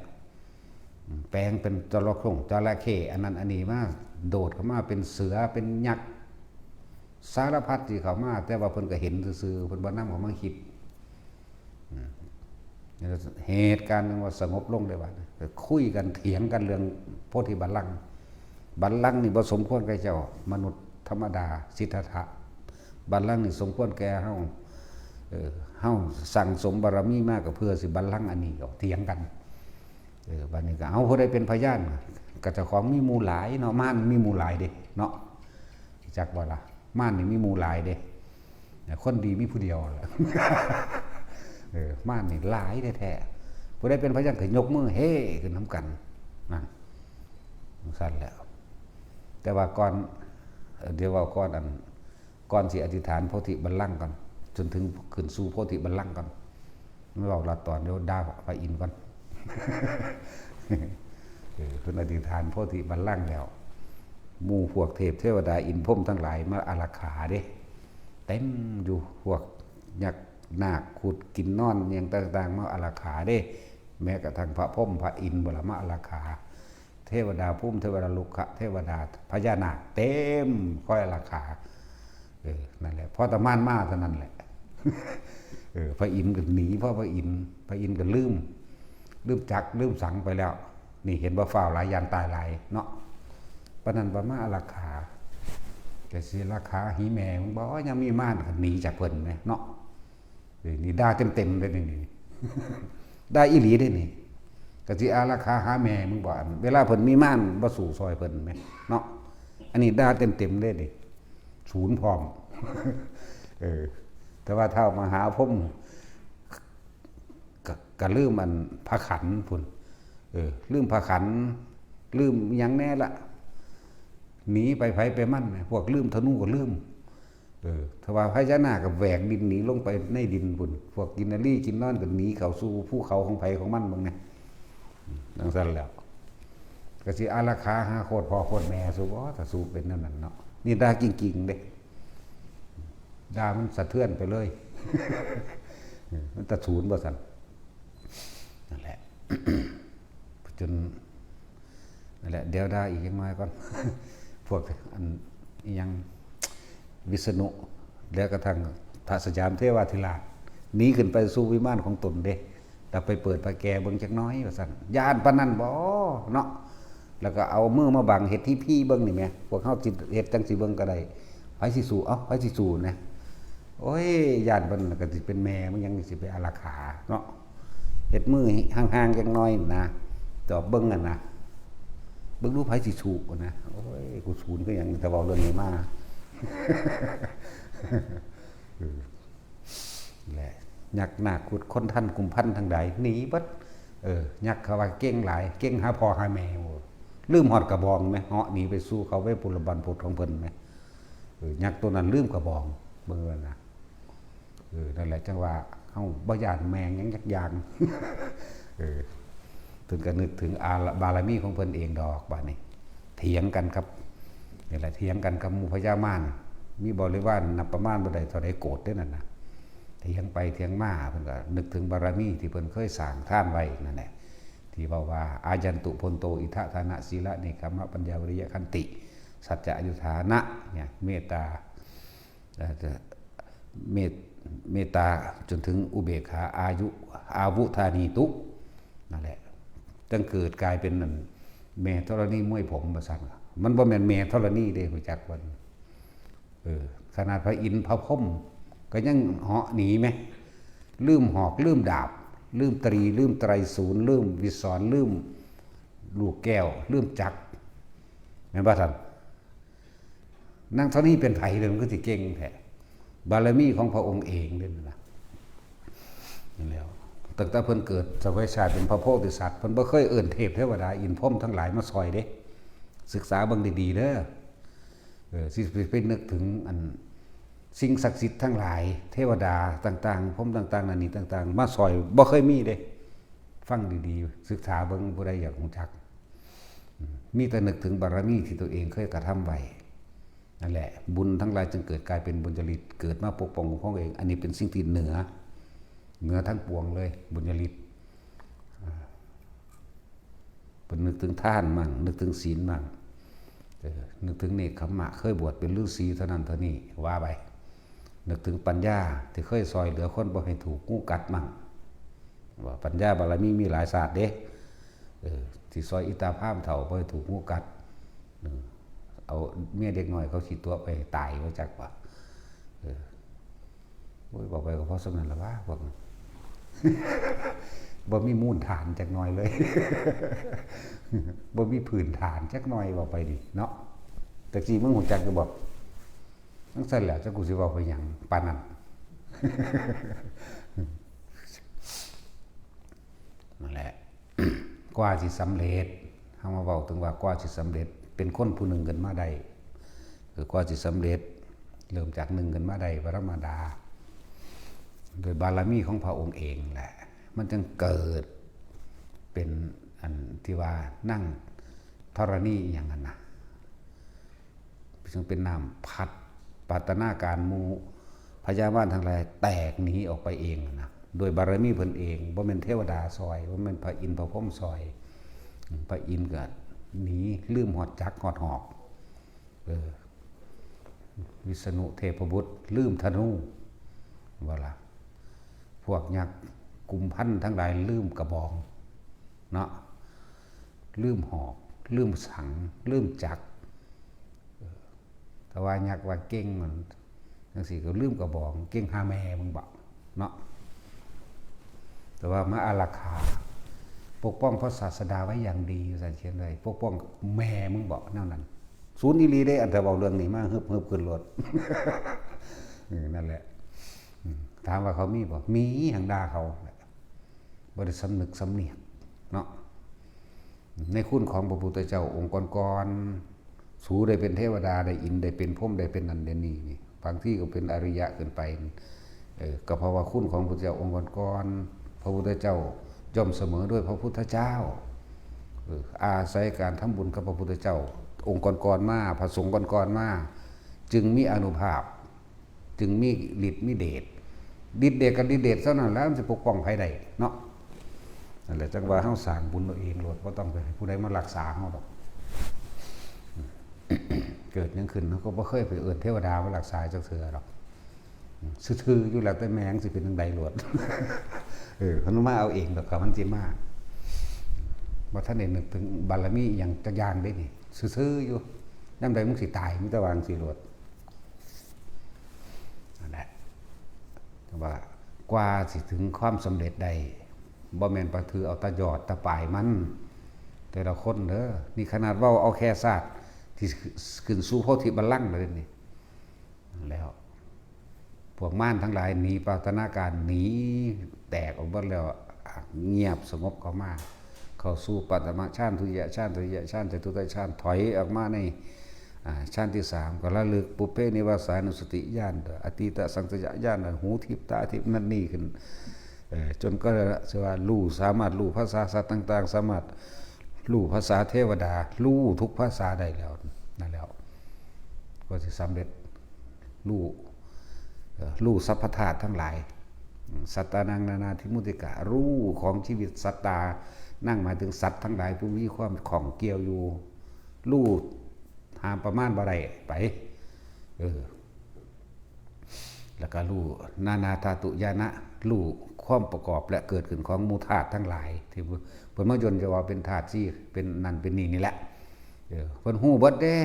แปลงเป็นจระเข้อันนั้นอันนี้มาโดดเข้ามาเป็นเสือเป็นยักษ์สารพัดที่เขามาแต่ว่าเพิ่นก็เห็นซื่อๆเพิ่นบ่นำเขามาคิดเหตุการณ์นึงว่าสงบลงได้ว่าคุยกันเถียงกันเรื่องโพธิบัลลังก์นี่บ่สมควรแก่เจ้ามนุษย์ธรรมดาสิทธัตถะบัลลังก์นี่สมควรแก่เฮาสั่งสมบารมีมากก็เพื่อสิบัลลังก์อันนี้ก็เถียงกันบัดนี้ก็เอาผู้ใดเป็นพยานก็เจ้าของมีหมู่หลายเนาะม่านมีหมู่หลายเด้เนาะจักบ่ล่ะม่านนี่มีหมู่หลายเด้คนดีมีผู้เดียวแหละม่านนี่หลายแท้ๆผู้ใดเป็นพยานก็ยกมือเฮ้ขึ้นนำกันนั่นสั่นแล้วแต่ว่าก่อนเดี๋ยวว่าก่อนสิอธิษฐานโพธิบัลลังก์ก่อนจนถึงขึ้นสู่โพธิบัลลังก์ก่อนไม่บอกละตอนเดี๋ยวด่าพระอินทร์ก่อนเพิ่นอธิษฐานโพธิบัลลังก์แล้วหมู่พวกเทพเทวดาอินทร์พรหมทั้งหลายมาอารักขาเด้เต็มอยู่พวกยักษ์นาคขุดกินนอนอย่างต่างๆมาอารักขาเด้แม้กระทั่งพระพรหมพระอินทร์บ่ละมาอารักขาเทวดาภูมิเทวดาลุกขะเทวดาพญานาคเต็มคอยอารักขานั่นแหละพอตะมานมาเท่านั้นแหละพระอินทร์ก็หนีเพราะพระอินทร์ก็ลืมจักลืมสังไปแล้วนี่เห็นว่าฝ้าวหลายยานตายหลายเนาะปนันประมาราคาแต่สิราคาหีแมงบอกว่ายังมีม่านหนีจากเพิ่นไหมเนาะนี่ด่าเต็มเลยนี่ได้อีหลีได้นี่กะสิอาราคาหาแม่มึงบอกเวลาเพิ่นมีม่านบ่สู่ซอยเพิ่นไหมเนาะอันนี้ด่าเต็มเลยนี่ศูนย์พร้อมแต่ว่าเท่ามหาพรหมก็ลืมมันพระขันพุ่นลืมพระขันลืมยังแน่ละหนีไปไผไปมั่นพวกลืมธนูก็ลืมถ้าว่าพญานาคก็แหวกดินหนีลงไปในดินพุ่นพวกกินนารีกินนอนก็หนีเข้าสู่ภูเขาของไผของมันบ่ไงดังนั้นแล้วก็สิอาราคาหาโคตรพ่อโคตรแม่สู้บ่ถ้าสู้เป็นนั่นเนาะนี่ด่าจริงๆเด้ด่ามันสะเทือนไปเลยมันตะศูนย์บ่ซั่นนั่นแหละจนนั่นแหละเดี๋ยวด่าอีกจังน้อยก่อนพวกอันยังวิษณุ แล้วกระทั่งพระสยามเทวาธิราชหนีขึ้นไปสู่วิมานของตนเด้แต่ไปเปิดพระแก่เบิ่งจักน้อยว่าซั่นญาณปานนั้นบ่เนาะแล้วก็เอามือมาบังเฮ็ดที่พี่เบิ่งนี่แหมพวกเฮาสิเฮ็ดจังสิเบิ่งก็ได้ไผสิสู้เอ้าไผสิสู้นะโอ้ยญาณเพิ่นก็สิเป็นแม่มันยังสิไปอารักขาเนาะเฮ็ดมือห่างๆจักน้อยนะจอบเบิ่งนั่นนะเบิ่งดูไผสิสู้นะโอ้ยกูสูนคือหยังแต่เว้าเรื่องนี้มาแหละยักษ์หน้าขุดคนท่านกุมพันทางใดหนีเบิดยักษ์เขาว่าเก่งหลายเก่งหาพ่อหาแม่ลืมหอดกระบองไหมเหาะหนีไปสู้เขาไว้ปุรบันพุทธของเพิ่นไหมยักษ์ตัวนั้นลืมกระบองเบิ่งว่านะนั่นแหละจังว่าเฮาบ่ย่านแมงหยังยักอย่างถึงก็นึกถึงบารมีของเพิ่นเองดอกบัดนี้เถียงกันครับนี่แหละเถียงกันกับหมู่พญามารมีบริวารนับประมาณบ่ได้เท่าใดโกรธเด้นั่นน่ะเถียงไปเถียงมาเพิ่นก็นึกถึงบารมีที่เพิ่นเคยสร้างท่านไว้นั่นแหละที่ว่าอายันตุพลโตอิทะทานะศีละเนกขัมมะปัญญาวิริยะขันติสัจจะอยุธานะเนี่ยเมตตาเมตตาจนถึงอุเบกขาอาวุธานีตุนั่นแหละตั้งเกิดกลายเป็นนั่นแม่ธรณีมวยผมว่าซั่นมันบ่แม่นแม่ธรณีเด้รู้จักบ่ขนาดพระอินทร์พระพรหมก็ยังเหาะหนีไหมลืมหอกลืมดาบลืมตรีลืมไตรศูนย์ลืมวิศรลืมลูกแก้วลืมจักรแม่นบ่ท่านนั่งเท่านี้เป็นไผเลยมันก็สิเก่งแท้บารมีของพระองค์เองเด้นั่นล่ะนั่นแล้วตั้งแต่เพิ่นเกิดสวัยชาติเป็นพระโพธิสัตว์เพิ่นบ่เคยเอิ้นเทพเทวดาอินทร์พรหมทั้งหลายมาซอยเด้ศึกษาเบิ่งดีๆเด้อสิไปนึกถึงอันสิ่งศักดิ์สิทธิ์ทั้งหลายเทวดาต่างๆพรหมต่างๆนั่นนี่ต่างๆมาซอยบ่เคยมีเด้ฟังดีๆศึกษาเบิ่งผู้ใดอยากรู้จักมีแต่นึกถึงบารมีที่ตัวเองเคยกระทำไว้นั่นแหละบุญทั้งหลายจึงเกิดกลายเป็นบุญญาลิตเกิดมาปกป้องของเองอันนี้เป็นสิ่งที่เหนือทั้งปวงเลยบุญญาลิตเป็นนึกถึงท่านมั่งนึกถึงศีลมั่งนึกถึงเนกขัมมะเคยบวชเป็นฤาษีเท่านั้นเท่านี้ว่าไปนึกถึงปัญญาที่เคยซอยเหลือคนบ่ให้ถูกงูกัดมั่งว่าปัญญาบารมีหลายศาสตร์เด้ที่ซอยอิตาภาพเถ่าบ่ให้ถูกงูกัดเอาเมียเด็กน้อยเขาขีดตัวไปตายว่าจักว่าโอ้ยบอกไปก็เพราะสำนันละว่าบอกบ่มีมูลฐานจักหน่อยเลยบ่มีพื้นฐานจักหน่อยบอกไปดิเนาะแต่จีมึงหูจักก็บอกทั้งสั้นแหละจะกูสิบอกไปอย่างปานนั้นนั่นแหละกว่าสิสำเร็จเฮามาเว้าถึงว่ากว่าสิสำเร็จเป็นคนผู้หนึ่งกันมาได้คือกว่าสิสำเร็จเริ่มจากหนึ่งกันมาได้พระธรรมดาโดยบารมีของพระองค์เองแหละมันจึงเกิดเป็นอันที่ว่านั่งธรณีอย่างนั้นนะจึงเป็นน้ำพัดปัตนาการมูพญามารทั้งหลายแตกหนีออกไปเองนะโดยบารมีเพิ่นเองบ่แม่นเทวดาซอยบ่แม่นพระอินทร์พระพรหมซอยพระอินทร์ก็หนีลืมหอดจักหอดหอกวิษณุเทพบุตรลืมธนูว่าล่ะพวกยักษ์กุมพันทั้งหลายลืมกระบองเนาะลืมหอกลืมสังลืมจักแต่ว่ายักษ์ว่าเก่งมันจังซี่ก็ลืมกระบองเก่งหาแม่มึงบอกเนาะแต่ว่ามาอารักขาปกป้องพระศาสดาไว้อย่างดีสันเชียนเลยปกป้องแม่มึงบอกนั่นศูนย์อีลีได้อันแต่บอกเรื่องนี้มาฮึบขึ้นรถนั่นแหละถามว่าเขามีบ่มีหังด่าเขาบ่ได้สำนึกสำเนียกเนาะในคุณของพระพุทธเจ้าองค์ก่อนๆสูได้เป็นเทวดาได้อินได้เป็นพรหมได้เป็นนันเดนี่นี่บางที่ก็เป็นอริยะเกินไปก็เพราะว่าคุณของพระพุทธเจ้าองค์ก่อนๆพระพุทธเจ้าย่อมเสมอด้วยพระพุทธเจ้าอาศัยการทำบุญกับพระพุทธเจ้าองค์ก่อนๆมาพระสงฆ์ก่อนๆมาจึงมีอานุภาพจึงมีฤทธิ์มีเดชฤทธิ์เดชกับฤทธิ์เดชเท่านั้นแล้วมันจะปกป้องภัยใดเนาะนั่นแหละจังว่าเฮาสร้างบุญตัวเองโลดบ่ต้องไปให้ผู้ใดมารักษาเฮาดอกเกิดยังขึ้นเฮาก็บ่เคยไปเอิ้นเทวดามารักษาจักเทื่อหรอก ซื่อๆอยู่แล้วแต่แมงสิเป็นจังได๋โลด เพิ่นมาเอาเองดอกครับมันสิมาบ่ทันได้นึกถึงบารมีหยังจักอย่างเด้นี่ซื่อๆอยู่ยามใดมึงสิตายมึงจะวางสิโลดนั่นแหละว่ากว่าสิถึงความสำเร็จได้บ่แม่นประถือเอาตะยอดตะปลายมันแต่ละคนเด้อนี่ขนาดเว้าเอาแค่ซากที่ขึ้นสู่โพธิบัลลังก์เลยนี่แล้วพวกม่านทั้งหลายหนีปรารถนาการหนีแตกออกหมดแล้วเงียบสงบเข้ามาเข้าสู่ปัตมะฌานทุติยฌานจตุตฌานถอยออกมาในฌานที่3ก็ระลึกปุเพนิวาสานุสติญาณอตีตสังสยญาณหูทิพตาทิพนั่นนี่ขึ้นจนก็สิว่ารู้สามารถรู้ภาษาสัตว์ต่างๆสามารถรู้ภาษาเทวดารู้ทุกภาษาได้แล้วนั่นแล้วก็สิสำเร็จรู้สัพพธาตุทั้งหลายสัตตานังนานาธิมุติกะรู้ของชีวิตสัตตานั่งหมายถึงสัตว์ทั้งหลายผู้มีความของเกี่ยวอยู่รู้หามประมาณบ่ได้ไปแล้วก็รู้นานาธาตุญาณะรู้ความประกอบและเกิดขึ้นของหมู่ธาตุทั้งหลายที่เพิ่นมายนจะว่าเป็นธาตุที่เป็นนั่นเป็นนี่แหละเพิ่นฮู้เบิดเด้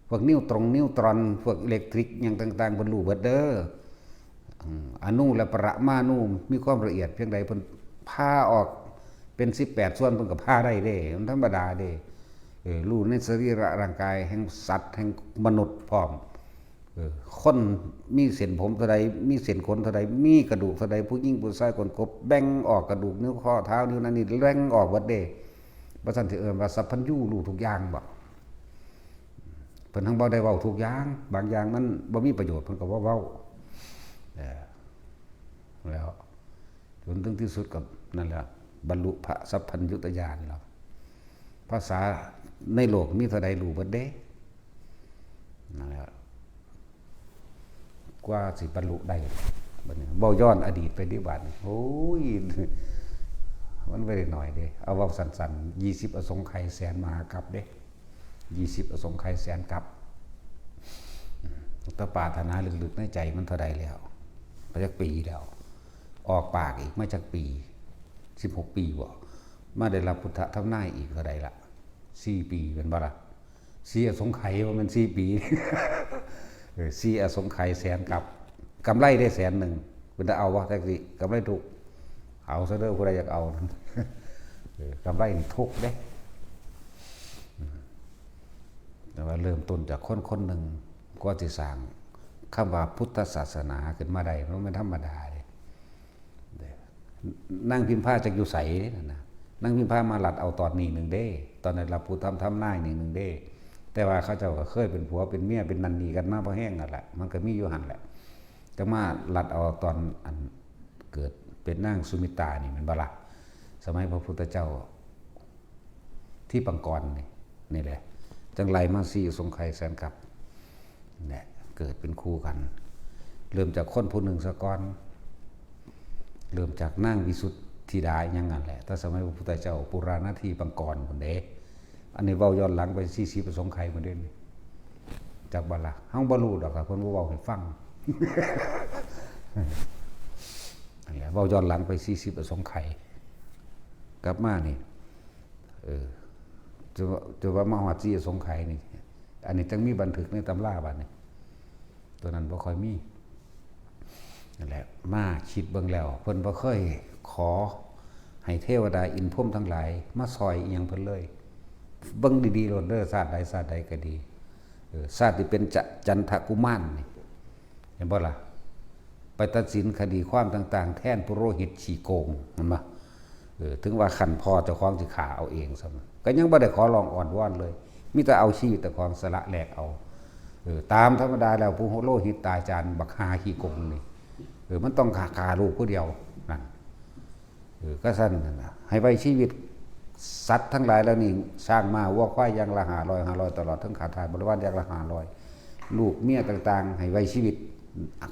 พวกนิวตรอนพวกอิเล็กทริกอย่างต่างๆเพิ่นรู้เบิดเด้ออนุและปรมาณูมีความละเอียดเพียงใดเพิ่นพาออกเป็น18ส่วนเพิ่นก็พาได้เด้มันธรรมดาเด้รู้ในสรีระร่างกายแห่งสัตว์แห่งมนุษย์พร้อมคนมีเส้นผมเท่าใดมีเส้นขนเท่าใดมีกระดูกเท่าใดผู้หญิงผู้ชายคนกบแบ่งออกกระดูกนิ้วข้อเท้านิ้วนั้นนี่แบ่งออกเบิดเด้บ่ซั่นสิเอิ้นว่าสัพพัญญูรู้ทุกอย่างบ่เพิ่นทั้งบ่ได้เว้าทุกอย่างบางอย่างมันบ่มีประโยชน์เพิ่นก็บ่เว้าแล้วจนถึงที่สุดก็นั่นแหละบรรลุพระสัพพัญญุตญาณแล้วภาษาในโลกมีเท่าใดรู้เบิดเด้นั่นแหละกว่าสิบรรลุได้บัดนี้เว้าย้อนอดีตไปดิบัดโอ้ยมันบ่ได้น้อยเด้เอาเว้าสั้นๆ20อสงไขยแสนมหากัปเด้20อสงไขยแสนกัปตปรารถนาลึกๆในใจมันเท่าใดแล้วมาจักปีแล้วออกปากอีกมาจักปี16ปีบ่มาได้รับพุทธธรรมนายอีกเท่าใดล่ะ4ปีเป็นบ่ล่ะ4อสงไขยว่ามัน4ปี4อสงไขยแสนกัปกำไรได้100,000เพิ่นจะเอาบ่แท็กซี่กำไรถูกเอาซะเด้อผู้ใดอยากเอากำไรนี่ทุกเด้แต่ว่าเริ่มต้นจากคนๆนึงก็สิสร้างคำว่าพุทธศาสนาขึ้นมาได้มันไม่ธรรมดาเด้นั่งพิมพ์ผ้าจากอยู่ไสนั่นน่ะนั่งพิมพ์ผ้ามาหลัดเอาตอนนี้1เด้ตอนนั้นรับผู้ทำนายนี่1เด้แต่ว่าเขาเจ้าก็เคยเป็นผัวเป็นเมียเป็นนันนี่กันมาพอแห้งนั่นแหละมันก็มีอยู่หั่นแหละแต่มาหลัดเอาตอนอันเกิดเป็นนางสุมิตานี่มันบ่ล่ะสมัยพระพุทธเจ้าที่ปังกรนี่แหละจังไรมา4สงไขยแสนกัปเนี่ยเกิดเป็นคู่กันเริ่มจากคนผู้หนึ่งซะก่อนเริ่มจากนางวิสุทธิดาอย่างนั้นแหละถ้าสมัยพระพุทธเจ้าปุราณที่ปังกรพุ่นเด้อันนี้เว้าย้อนหลังไป40สงไขยพุ่นเด้จากบ่ล่ะเฮาบ่รู้ดอกครับเพิ่นบ่เว้าให้ฟังนั่นแหละเว้าย้อนหลังไป40สงไขยกลับมานี่จะว่ามาฮอด4สงไขยนี่อันนี้จังมีบันทึกในตำราบัดนี้ตัวนั้นบ่ค่อยมีนั่นแหละมาคิดเบิ่งแล้วเพิ่นบ่เคยขอให้เทวดาอินทร์พรหมทั้งหลายมาซอยอีหยังเพิ่นเลยเบิ่งดีๆโลดเด้อชาติใดก็ดีชาติที่เป็นจันทกุมารนี่เห็นบ่ล่ะไปตัดสินคดีความต่างๆแทนปุโรหิตขี้โกงเห็นบ่ถึงว่าขันพ่อเจ้าของสิขาเอาเองซะก็ยังบ่ได้ขอร้องอ่อนวอนเลยมีแต่เอาชีวิตแต่ของสละแลกเอาตามธรรมดาแล้วปุโรหิตตาจารย์บักหาขี้โกงนี่มันต้องฆ่าลูกผู้เดียวนั่นก็ซั่นนั่นน่ะให้ไว้ชีวิตสัตว์ทั้งหลายแล้วนี่สร้างมาวัวควายอย่างละ500ตลอดทั้งขาทายบริวารอย่างละ500ลูกเมียต่างๆให้ไว้ชีวิต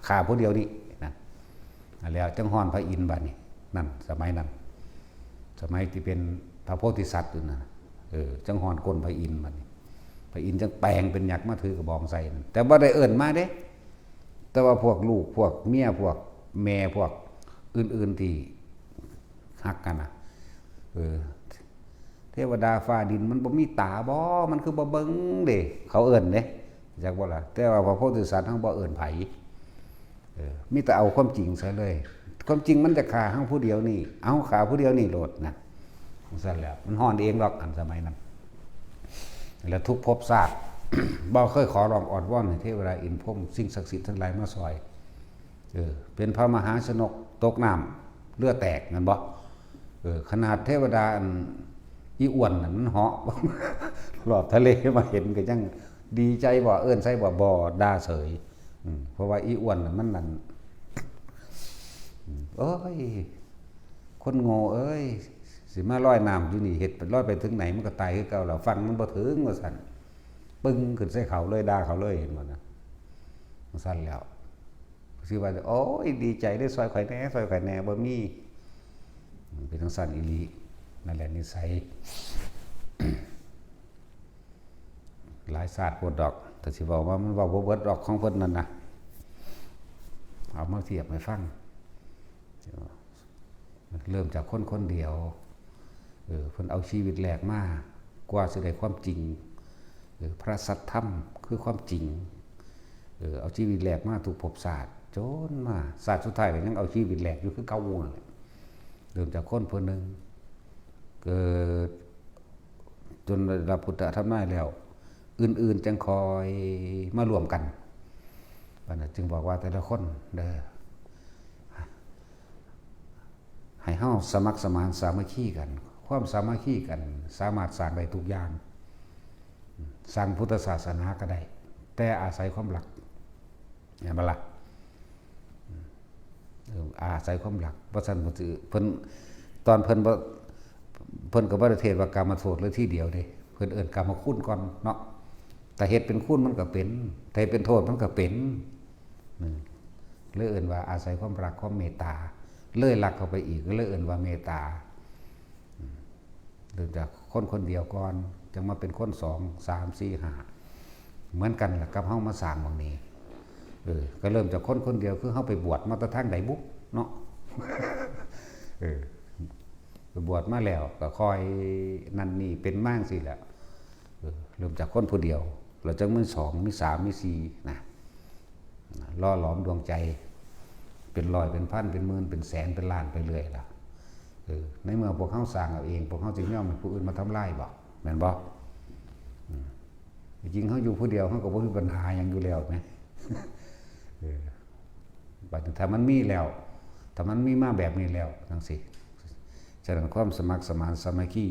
ฆ่าผู้เดียวนี่นั่นแล้วจังฮ้อนพระอินทร์บัดนี้นั่นสมัยนั้นสมัยที่เป็นพระโพธิสัตว์อยู่นั่นจังฮ้อนก้นพระอินทร์บัดนี้พระอินทร์จังแปลงเป็นยักษ์มาถือกระบองใส่แต่บ่ได้เอิ้นมาเด้ แต่ว่าพวกลูกพวกเมียพวกแม่พวกอื่นๆที่ฮักกันเออเทวดาฟ้าดินมันบ่มีตาบ่มันคือบ่เบิ่งเด้เขาเอิ้นเด้จักบ่ล่ะแต่ว่าพระโพธิสัตว์เฮาบ่เอิ้นไผมีแต่เอาความจริงซะเลยความจริงมันจะฆ่าเฮาผู้เดียวนี่เอาฆ่าผู้เดียวนี่โลดนะซั่นแหละมันฮ้อนเองดอกอันสมัยนั้นแล้วทุกภพชาติ บ่เคยขอร้องอ้อนวอนให้เทวดาอินพรหมสิ่งศักดิ์สิทธิ์ทั้งหลายมาซอยเป็นพระมหาชนกตกน้ำเลือดแตกนั่นบ่ขนาดเทวดาอันอีอ้วนนั่นมันเหาะ รอบทะเลมาเห็นก็ยังดีใจบ่เอิ้นใส่บ่ด่าเสยเพราะว่าอีอ้วนนั่นมันนั่นเอ้ยคนโง่เอ้ยสิมาลอยน้ำอยู่นี่เฮ็ดลอยไปถึงไหนมันก็ตายคือเก่าแล้วฟังมันบ่ถึงว่าซั่นปึ้งขึ้นใส่เขาเลยด่าเขาเลยเห็นบ่นะมันซั่นแล้วสิว่าโอ้ยดีใจได้ซอยข่อยแหน่ซอยข่อยแหน่บ่มีเป็นจังซั่นอีหลีนั่นแหละนิสัย หลายศาสตร์ปวดดอกแต่สิบอกว่ามันเว้าบ่เบิดดอกของเพิ่นนั่นน่ะเอามาเทียบให้ฟังเริ่มจากคนเดียวเพิ่นเอาชีวิตแลกมากว่าสิได้ความจริงพระสัทธรรมคือความจริงเอาชีวิตแลกมาถูกภพศาสตร์จนมาศาสตร์สุดท้ายก็ยังเอาชีวิตแลกอยู่คือเก่านั่นแหละเริ่มจากคนเพิ่นนึงเกิดจนได้รับพุทธธรรมนายแล้วอื่นๆจังคอยมารวมกันบัดนั้นจึงบอกว่าแต่ละคนเด้อให้เฮาสมัครสมานสามัคคีกันความสามัคคีกันสามารถสร้างได้ทุกอย่างสร้างพุทธศาสนาก็ได้แต่อาศัยความรักเห็นบ่ล่ะอาศัยความรักบ่ซั่นเพิ่นตอนเพิ่นก็บ่ได้เทศว่ากามโทษเลยทีเดียวเด้เพิ่นเอิ้นกามคุณก่อนเนาะแต่เฮ็ดเป็นคุณมันก็เป็นแต่เป็นโทษมันก็เป็นเลยเอิ้นว่าอาศัยความรักความเมตตาเลยรักเข้าไปอีกก็เลยเอิ้นว่าเมตตาเริ่มจากคนเดียวก่อนจังมาเป็นคน2 3 4 5เหมือนกันล่ะกับเฮามาสร้างบางนี้ก็เริ่มจากคนเดียวคือเฮาไปบวชมาแต่ทางใดบุเนาะไปบวชมาแล้วก็คอยนั่นนี่เป็นมากสิแหละเริ่มจากคนผู้เดียวเราจังมี2มี3มี4นะล่อหลอมดวงใจเป็นร้อยเป็นพันเป็นหมื่นเป็นแสนเป็นล้านไปเรื่อยล่ะในเมื่อพวกเขาสร้างเอาเองพวกเขาจึงยอมให้ผู้อื่นมาทำลายบ่แม่นบ่จริงเขาอยู่ผู้เดียวเขาก็บ่มีปัญหาหยังอยู่แล้วแม่บัดนี้ถ้ามันมีแล้วถ้ามันมีมาแบบนี้แล้วจังซี่ฉะนั้นความสมัครสมานสามัคคี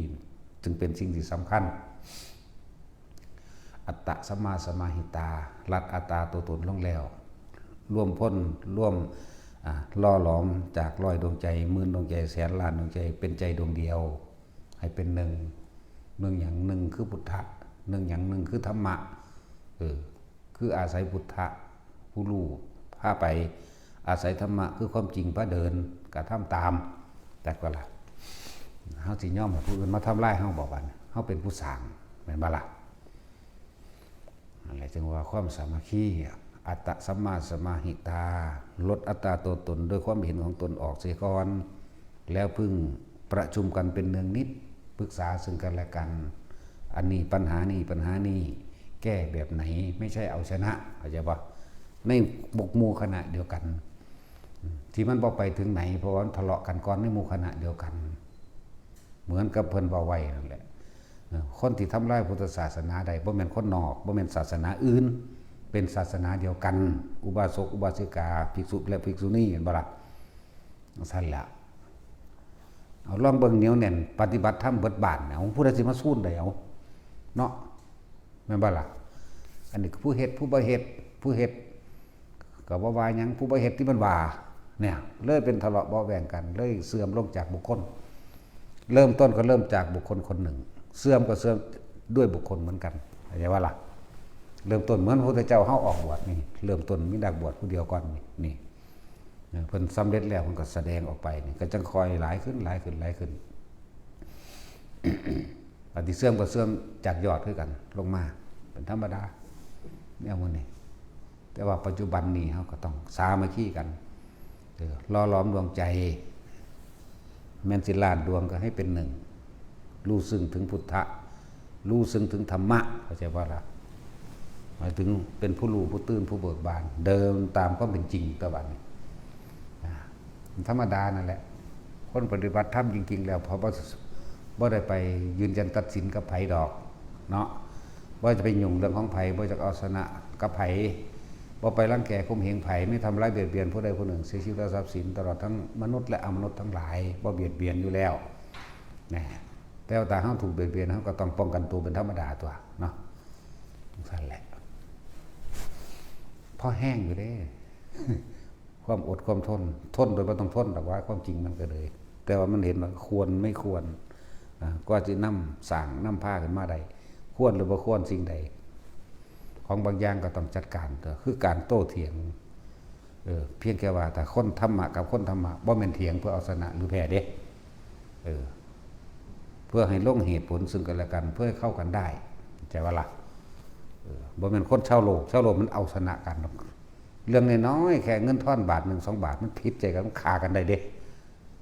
จึงเป็นสิ่งที่สำคัญอัตตะสัมมาสมาหิตาลัดอัตตาตัวตนลงแล้วร่วมพ้นร่วมล่อหลอมจากร้อยดวงใจหมื่นดวงใจแสนล้านดวงใจเป็นใจดวงเดียวให้เป็นหนึ่งอย่างหนึ่งคือพุทธะหนึ่งอย่างหนึ่งคือธรรมะคืออาศัยพุทธะผู้รู้พาไปอาศัยธรรมะคือความจริงพระเดินกระทำตามแต่ก็ล่ะเฮาสิยอมให้ผู้อื่นมาทำลายเฮาบอกว่าเฮาเป็นผู้สร้างแม่นบ่ล่ะอะไรจึงว่าความสามัคคีอัตตะสัมมาสมาหิตาลดอัตตาตัวตนโดยความเห็นของตนออกเสียก่อนแล้วพึ่งประชุมกันเป็นเนืองนิดปรึกษาซึ่งกันและกันอันนี้ปัญหานี้แก้แบบไหนไม่ใช่เอาชนะเข้าใจป่ะในบกหมู่คณะเดียวกันที่มันบ่ไปถึงไหนเพราะว่าทะเลาะกันก่อนในหมู่คณะเดียวกันเหมือนกับเพิ่นบ่ไว้นั่นแหละคนที่ทำลายพุทธศาสนาใดบ่แม่นคนนอกบ่แม่นศาสนาอื่นเป็นศาสนาเดียวกันอุบาสกอุบาสิกาภิกษุและภิกษุณีเห็นบ่ล่ะซั่นล่ะเอาลองเบิ่งเหนียวแน่นปฏิบัติธรรมเบิดบ้านเอาผู้ใดสิมาสู้ได้เอาเนาะแม่นบ่ล่ะอันนี้ผู้เฮ็ดผู้บ่เฮ็ดผู้เฮ็ดก็บ่ว่าหยังผู้บ่เฮ็ดที่มันว่าเนี่ยเลยเป็นทะเลาะเบาะแว้งกันเลยเสื่อมลงจากบุคคลเริ่มต้นก็เริ่มจากบุคคลคนหนึ่งเสื่อมก็เสื่อมด้วยบุคคลเหมือนกันเข้าใจว่าล่ะเริ่มต้นเหมือนพระพุทธเจ้าเฮาออกบวชนี่เริ่มต้นมีนักบวชผู้เดียวก่อนนี่เพิ่นสำเร็จแล้วมันก็แสดงออกไปนี่ก็จังคอยหลายขึ้นอันที่เสื่อมก็เสื่อมจากยอดคือกันลงมาเป็นธรรมดาแนวมื้อนี้ แต่ว่าปัจจุบันนี้เขาก็ต้องสามัคคีกันล้อล้อมดวงใจแม่นสิล้านดวงก็ให้เป็นหนึ่งรู้ซึ้งถึงพุทธะรู้ซึ้งถึงธรรมะเข้าใจว่าล่ะหมายถึงเป็นผู้รู้ผู้ตื่นผู้เบิกบานเดินตามความเป็นจริงตะวันนี้ธรรมดานั่นแหละคนปฏิบัติธรรมจริงๆแล้วพอบ่ได้ไปยืนยันตัดสินกับไผดอกเนาะว่าจะไปยุ่งเรื่องของไผบ่จะเอาชนะกับไผบ่ไปรังแกข่มเหงไผไม่ทำร้ายเบียดเบียนผู้ใดผู้หนึ่งเสียชีวิตและทรัพย์สินตลอดทั้งมนุษย์และอมนุษย์ทั้งหลายบ่เบียดเบียนอยู่แล้วนะแต่ว่าเฮาถูกเบียดเบียนเฮาก็ต้องป้องกันตัวเป็นธรรมดาตัวเนาะนั่นแหละพอแห้งอยู่เด้ ความอดความทนโดยไม่ต้องทนแต่ว่าความจริงมันก็เลย แต่ว่ามันเห็นว่าควรไม่ควรก็จะนำสั่งนำผ้าขึ้นมาใดควรหรือบ่ควรสิ่งใดของบางอย่างก็ต้องจัดการตัวคือการโต้เถียงเพียงแค่ว่าแต่คนธรรมะกับคนธรรมะบ่แม่นเถียงเพื่อเอาชนะหรือแพ้เด้เพื่อให้ลงเหตุผลซึ่งกันและกันเพื่อให้เข้ากันได้ใจว่าล่ะบ่แม่นคนชาวโลกมันเอาชนะกันเรื่องน้อยๆแค่เงินทอนบาท1 2 บาทมันผิดใจกันมันฆ่ากันได้เด้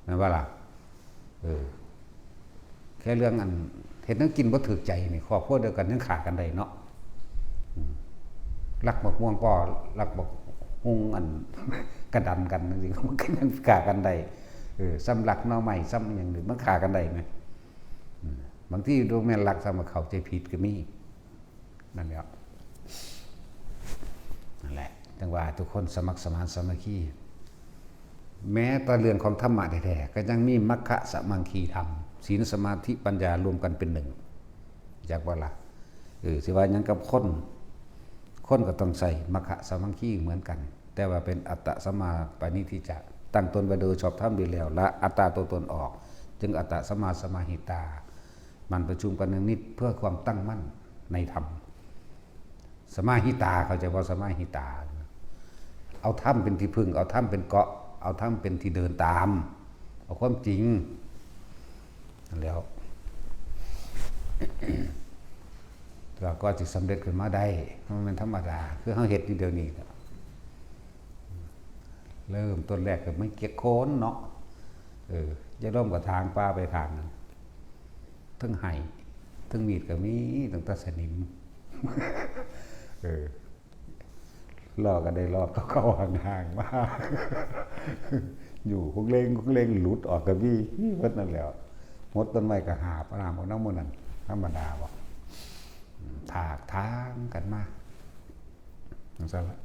แม่นว่าล่ะแค่เรื่องอันเห็นนักกินบ่ถูกใจนี่ครอบครัวเดียวกันยังฆ่ากันได้เนาะรักบักม่วงก็รักบักฮุงอันกระดันกันจริงๆมันก็ยังฆ่ากันได้ซ้ำรักหน่อใหม่ซ้ำอย่างอื่นมันฆ่ากันได้ไหมบางที่ดูแม่นรักซ้ำมาเข้าใจผิดก็มีนั่นแหละจังว่าทุกคนสมัครสมานสามัคคีแม้แต่เรื่องของธรรมะแท้ๆก็ยังมีมัคคะสมังคีธรรมศีลสมาธิปัญญารวมกันเป็นหนึ่งจากว่าล่ะสิว่ายังกับคนก็ต้องใส่มัคคะสมังคีเหมือนกันแต่ว่าเป็นอัตตะสัมมาปณิทิจะตั้งตนไว้โดยชอบธรรมดีแล้วละอัตตาตัวตนออกจึงอัตตะสัมมาสมาหิตามันประชุมกันนิดเพื่อความตั้งมั่นในธรรมสมาหิตาเขาใจว่าสมาหิตาเอาธรรมเป็นที่พึ่งเอาธรรมเป็นเกาะเอาธรรมเป็นที่เดินตามเอาความจริงแล้วก็จะสำเร็จขึ้นมาได้มันเป็นธรรมดาคือเขาเห็ดอยู่เดียวนี้เริ่มต้นแรกก็ไม่เก็บโคนเนาะจะร่วมกับทางป้าไปทางนั้นทั้งไห่ทั้งมีดก็มีตั้งแต่สนิมลอกกันได้ลอกก็เข้าห่างๆมากอยู่คุกเล่งหลุดออกกับพี่เพิ่นนั่นแหละมดต้นไม้ก็หาปลาของน้ำมันนั่นธรรมดาบ่ถากทางกันมาจังซั่นล่ะ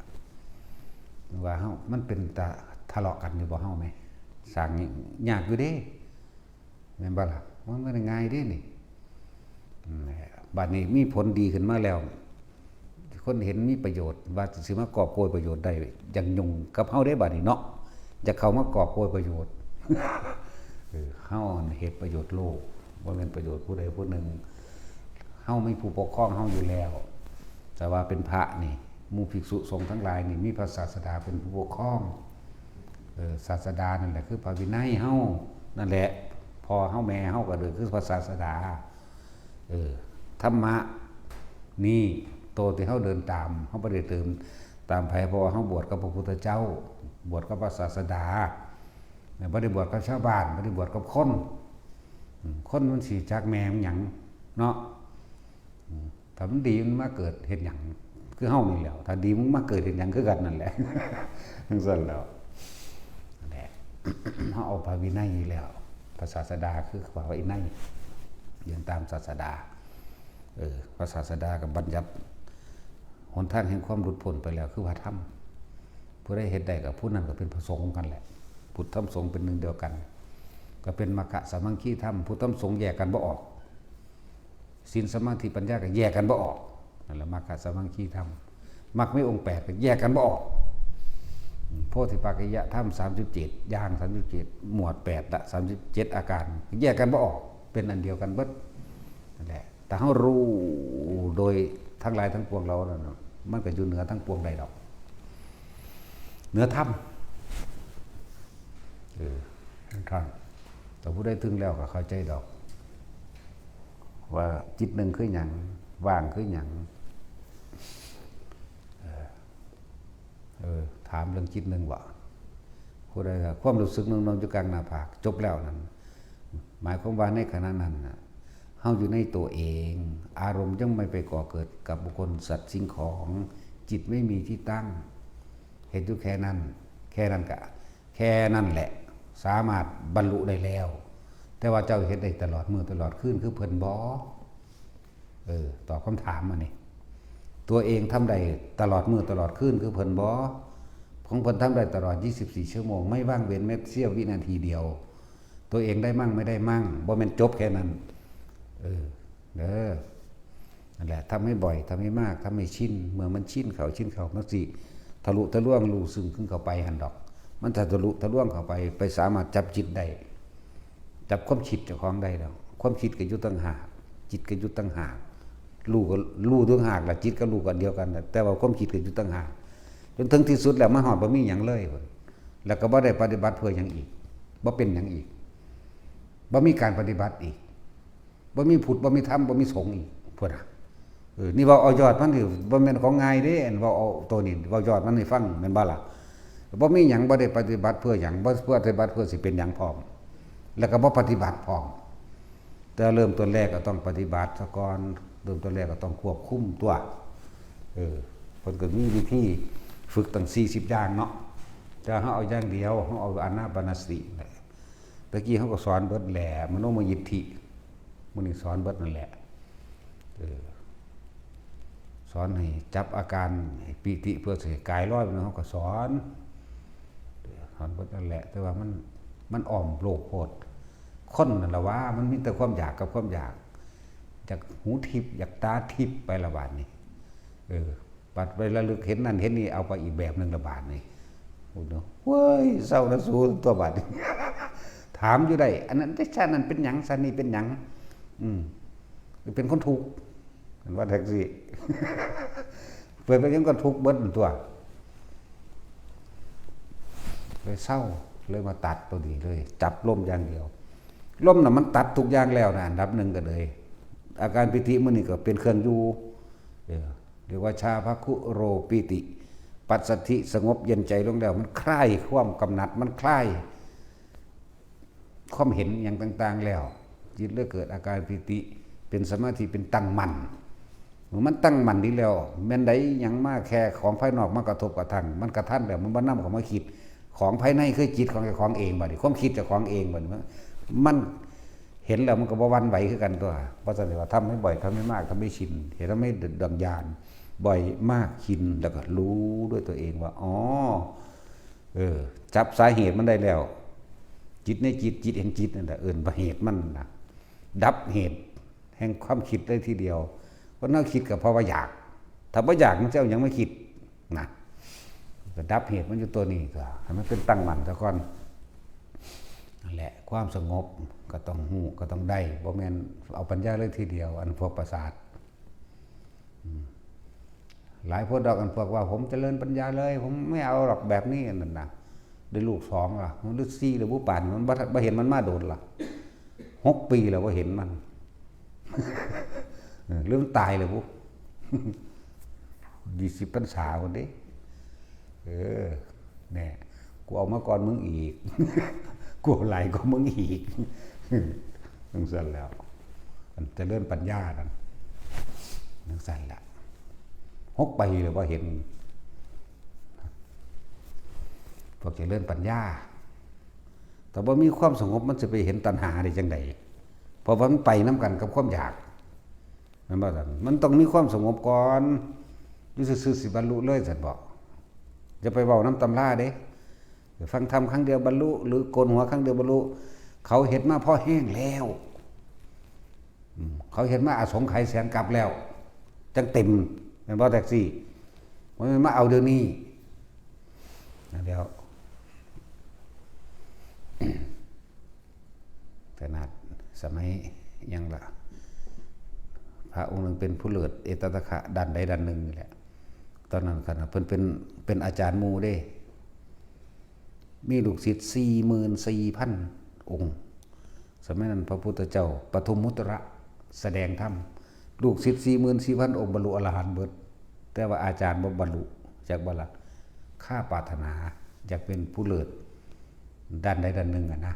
ว่าเฮามันเป็นตาทะเลาะกันอยู่บ่เฮาไหมสร้างยากอยู่เด้แม่นบ่ล่ะมันบ่ได้ง่ายเด้นี่บัดนี้มีผลดีขึ้นมาแล้วคนเห็นมีประโยชน์ว่าสิมากอบโกยประโยชน์ได้อย่างยุ่งกับเฮาได้บัดนี้เนาะจะเข้ามากอบโกยประโยชน์เฮาเฮ็ดประโยชน์โลกบ่แม่นประโยชน์ผู้ใดผู้หนึ่งเฮามีผู้ปกครองเฮาอยู่แล้วแต่ว่าเป็นพระนี่หมู่ภิกษุสงฆ์ทั้งหลายนี่มีพระศาสดาเป็นผู้ปกครองศาสดานั่นแหละคือพระวินัยเฮานั่นแหละพ่อเฮาแม่เฮาก็เด้อคือพระศาสดาธรรมะนี่โตที่เฮาเดินตามเฮาบ่ได้เติมตามไผเพราะว่าเฮาบวชกับพระพุทธเจ้าบวชกับพระศาสดาบ่ได้บวชกับชาวบ้านบ่ได้บวชกับคนมันสิจักแม่มันหยังเนาะถ้ามันดีมันมาเกิดเฮ็ดหยังคือเฮานี่แหละถ้าดีมันมาเกิดเฮ็ดหยังคือกันนั่นแหละจังซั่นแล้วนั่นแหละเฮาเอาพระวินัยแล้วพระศาสดาคือพระวินัยเดินตามศาสดาพระศาสดาก็บัญญัติหนทางแห่งความหลุดพ้นไปแล้วคือว่าธรรมผู้ใดเฮ็ดได้กับผู้นั้นก็เป็นพระสงฆ์กันแหละพุทธธรรมสงฆ์เป็นหนึ่งเดียวกันก็เป็นมรรคสามัคคีธรรมพุทธธรรมสงฆ์แยกกันบ่ออกศีลสมาธิปัญญาก็แยกกันบ่ออกนั่นแหละมรรคสามัคคีธรรมมรรคมีองค์8ก็แยกกันบ่ออกโพธิปักขิยธรรม37อย่าง37หมวด8ละ37อาการแยกกันบ่ออกเป็นอันเดียวกันเบิดนั่นแหละแต่เฮารู้โดยทั้งหลายทั้งปวงเรานั่นมันก็อยู่เหนือทั้งปวงใดดอกเหนือธรรมท่านแต่ผู้ใดถึงแล้วก็เข้าใจดอกว่าจิตหนึ่งคือหยังว่างคือหยัง ถามเรื่องจิตหนึ่งว่าผู้ใดความรู้สึกนึงอยู่กลางหน้าผากจบแล้วนั้นหมายความว่าในขณะนั้นเฮาอยู่ในตัวเองอารมณ์ยังไม่ไปก่อเกิดกับบุคคลสัตว์สิ่งของจิตไม่มีที่ตั้งเห็นอยู่แค่นั้นกะแค่นั้นแหละสามารถบรรลุได้แล้วแต่ว่าเจ้าเห็นได้ตลอดมื้อตลอดคืนคือเพิ่นบ่ตอบคำถามมานี่ตัวเองทำได้ตลอดมื้อตลอดคืนคือเพิ่นบ่ของเพิ่นทำได้ตลอด24ชั่วโมงไม่ว่างเว้นแม้เสี้ยววินาทีเดียวตัวเองได้มั่งไม่ได้มั่งบ่แม่นจบแค่นั้นนั่นแหละทำให้บ่อยทำให้มากทำให้ชินเมื่อมันชินเขามันสิทะลุทะลวงรู้ซึ่งขึ้นเข้าไปหันดอกมันทะลุทะลวงเข้าไปสามารถจับจิตได้จับความคิดเจ้าของได้แล้วความคิดก็อยู่ต่างหากจิตก็อยู่ต่างหากรู้ก็รู้ต่างหากล่ะจิตก็รู้กันเดียวกันแต่ว่าความคิดก็อยู่ต่างหากจนถึงที่สุดแล้วมาฮอดบ่มีหยังเลยแล้วก็บ่ได้ปฏิบัติเพื่อหยังอีกบ่เป็นหยังอีกบ่มีการปฏิบัติอีกบ่มีพุทธบ่มีธรรมบ่มีสงฆ์อีกพุ่นน่ะนี่ว่าเอายอดมันนี่บ่แม่นของง่ายเด้ว่าเอาตัวนี้ว่ายอดมันให้ฟังแม่นบ่ล่ะบ่มีหยังบ่ได้ปฏิบัติเพื่อหยังบ่ปฏิบัติเพื่อสิเป็นหยังพร้อมแล้วก็บ่ปฏิบัติพร้อมแต่เริ่มต้นแรกก็ต้องปฏิบัติซะก่อนเริ่มต้นแรกก็ต้องควบคุมตัวเพิ่นก็มีวิธีฝึกตั้ง40อย่างเนาะแต่เฮาเอาอย่างเดียวเฮาเอาอานาปานสติตะกี้เฮาก็สอนเบิดแหละมโนมยิทธิมื้อนี้สอนเบิดนั่นแหละสอนให้จับอาการปิติเพื่อสิกายลอยเฮาก็สอนเบิดนั่นแหละแต่ว่ามันอ้อมโลกโพดคนนั่นล่ะว่ามันมีแต่ความอยากกับความอยากจากหูทิพย์อยากตาทิพย์ไประบาดนี่ปัดไประลึกเห็นนั่นเห็นนี่เอาไปอีกแบบนึงระบาดนี่โอ้โหเว้ยเศร้านะสู้ตัวบาดนี่ถามอยู่ได้อันนั้นชาตินั้นเป็นหยังชาตินี้เป็นหยังเป็นคนทุกข์เห็นว่าแท็กซี่เปิดไปยังก็ทุกข์เบิดตัวเลยเศร้าเลยมาตัดตัวนี้เลยจับลมอย่างเดียวลมน่ะมันตัดทุกอย่างแล้วนะอันดับหนึ่งก็เลยอาการปิติมื้อนี้ก็เป็นเครื่องอยู่เรียกว่าชาภคุโรปิติปัสสัทธิสงบเย็นใจลงแล้วมันคลายความกำหนัดมันคลายความเห็นอย่างต่างๆแล้วจิตเลยเกิดอาการปิติเป็นสมาธิเป็นตั้งมั่นมันตั้งมั่นนี้แล้วแม้นใดยังมาแค่ของภายนอกมากระทบกระทั่งมันกระทั่นแล้วมันบ่นำเข้ามาคิดของภายในคือจิตของเจ้าของเองบัดนี้ความคิดเจ้าของเองบัดนี้มันเห็นแล้วมันก็บ่หวั่นไหวคือกันตัวเพราะฉะนั้นว่าทำให้บ่อยทำให้มากทำให้ชินเห็นแล้วไม่ดังญาณบ่อยมากชินแล้วก็รู้ด้วยตัวเองว่าอ๋อจับสาเหตุมันได้แล้วจิตในจิตแห่งจิตนั่นแหละว่าเหตุมันนะดับเหตุแห่งความคิดได้ทีเดียวเพราะน่าคิดก็เพราะว่าอยากถ้าบ่อยากมันจะยังไม่คิดนะก็ดับเหตุมันอยู่ตัวนี้ก็ให้มันเป็นตั้งมั่นซะก่อนนั่นแหละความสงบก็ต้องหูก็ต้องได้บ่แม่นเอาปัญญาเลยทีเดียวอันพวกประสาทหลายพวกดอกอันพวกว่าผมเจริญปัญญาเลยผมไม่เอาหรอกแบบนี้นั่นน่ะได้ลูก2ล่ะมันฤาษีหรือผู้ป่านมันบ่เห็นมันมาโดนล่ะ6 ปีแล้วบ่เห็นมันเรื่องตายเลยปุ๊20 พรรษาคนนี้แน่กูเอามาก่อนมึงอีกกูไหลก็มึงอีกนั่งสั่นแล้วมันจะเริ่มปัญญานั่นนั่งสั่นละ6 ปีเลยว่าเห็นพวกจะเริ่มปัญญาแต่ว่ามีความสงบมันจะไปเห็นตัณหาได้จังไดเพราะว่ามันไปน้ำกันกับความอยากมันต้องมีความสงบก่อนอยู่ซื่อๆสิบรรลุเลยสันบอกจะไปเว้าน้ำตำราเด้ฟังธรรมครั้งเดียวบรรลุหรือโกนหัวครั้งเดียวบรรลุเขาเห็นมาพอแห้งแล้วเขาเห็นมาอาสงไขยแสนกลับแล้วจังเต็มเป็นบ่แท็กซี่มันมาเอาเดี๋ยวนี้เดี๋ยวขนาดสมัยยังละพระองค์หนึ่งเป็นผู้เลิศเอตตะคะดันใดดันหนึ่งนี่แหละตอนนั้นขณะเพิ่นเป็นอาจารย์หมู่เด้มีลูกศิษย์44,000 องค์สมัยนั้นพระพุทธเจ้าปฐมมุตระแสดงธรรมลูกศิษย์44,000 องค์บรรลุอรหันต์เบิดแต่ว่าอาจารย์บ่บรรลุจากบ่ล่ะ ข้าปรารถนาอยากเป็นผู้เลิศด้านใดด้านหนึ่งนะ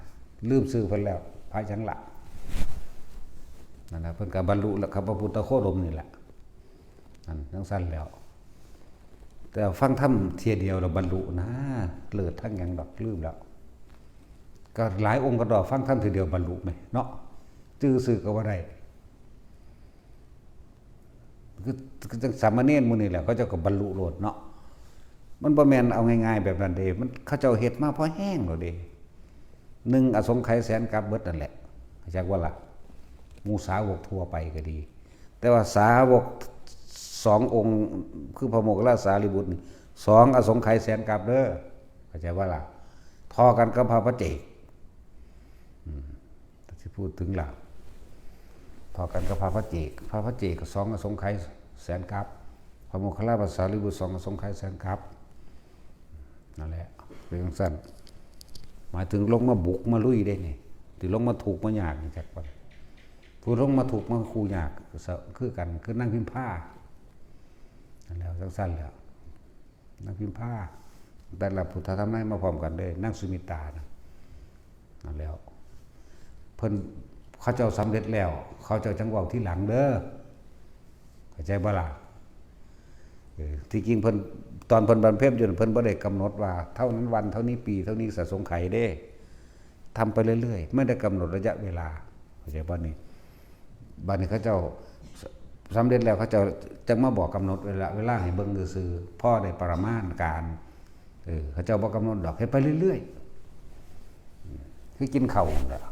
ลืมซื้อเพิ่นแล้วพระจังละนั่นนะเพิ่นก็บรรลุแล้วครับพระพุทธโคดมนี่แหละนั่นทั้งสั้นแล้วแต่ฟังธรรมเทียเดียวเราบรรลุนะเลิศทั้งยังดอกลืมแล้วก็หลายองค์ก็ดอกฟังธรรมทีเดียวบรรลุไหมเนาะจื้อสื่อก็ว่าได้คือจังสามเณรหมู่นี่แหละเขาเจ้าก็บรรลุโลดเนาะมันบ่แม่นเอาง่ายๆแบบนั้นเด้มันเขาเจ้าเฮ็ดมาเพราะแห้งโลดเด้1อสงไขยแสนกับเบิดนั่นแหละจักว่าล่ะหมู่สาวกทั่วไปก็ดีแต่ว่าสาวก2องค์คือพระโมคคัลลาสารีบุตรนี่2อสงไขยแสนกับเด้อเข้าใจว่าล่ะทอกันกับพระปัจเจกที่พูดถึงล่ะพอกันกับพระปัจเจกก็2อสงไขยแสนกับพระโมคคัลลาสารีบุตร2อสงไขยแสนกับนั่นแหละเป็นจังซั่นหมายถึงลงมาบุกมาลุยได้นี่ที่ลงมาถูกมายากนี่จักว่าผู้ลงมาถูกมาคู่ยากคือกันคือนั่งพิมพ์ผ้านั่นแล้วจังซั่นแล้วนั่งพิมพ์ผ้าแต่ละพุทธธรรมนายมาพร้อมกันเลยนั่งสุมิตานั่นแล้วเพิ่นเขาเจ้าสำเร็จแล้วเขาเจ้าจังเว้าที่หลังเด้อเข้าใจบ่ล่ะที่จริงเพิ่นตอนเพิ่นบรรเพ็ญอยู่เพิ่นบ่ได้กำหนดว่าเท่านั้นวันเท่านี้ปีเท่านี้สงไขยเด้ทำไปเรื่อยๆไม่ได้กำหนดระยะเวลาเข้าใจบ่นี่บัดนี้เขาเจ้าสำเร็จแล้วเขาเจ้าจังมาบอกกำหนดเวลาให้เบิ่งซื่อๆพ่อได้ประมาณการเขาเจ้าบ่กำหนดดอกให้ไปเรื่อยๆคือกินข้าวนั่นแหละ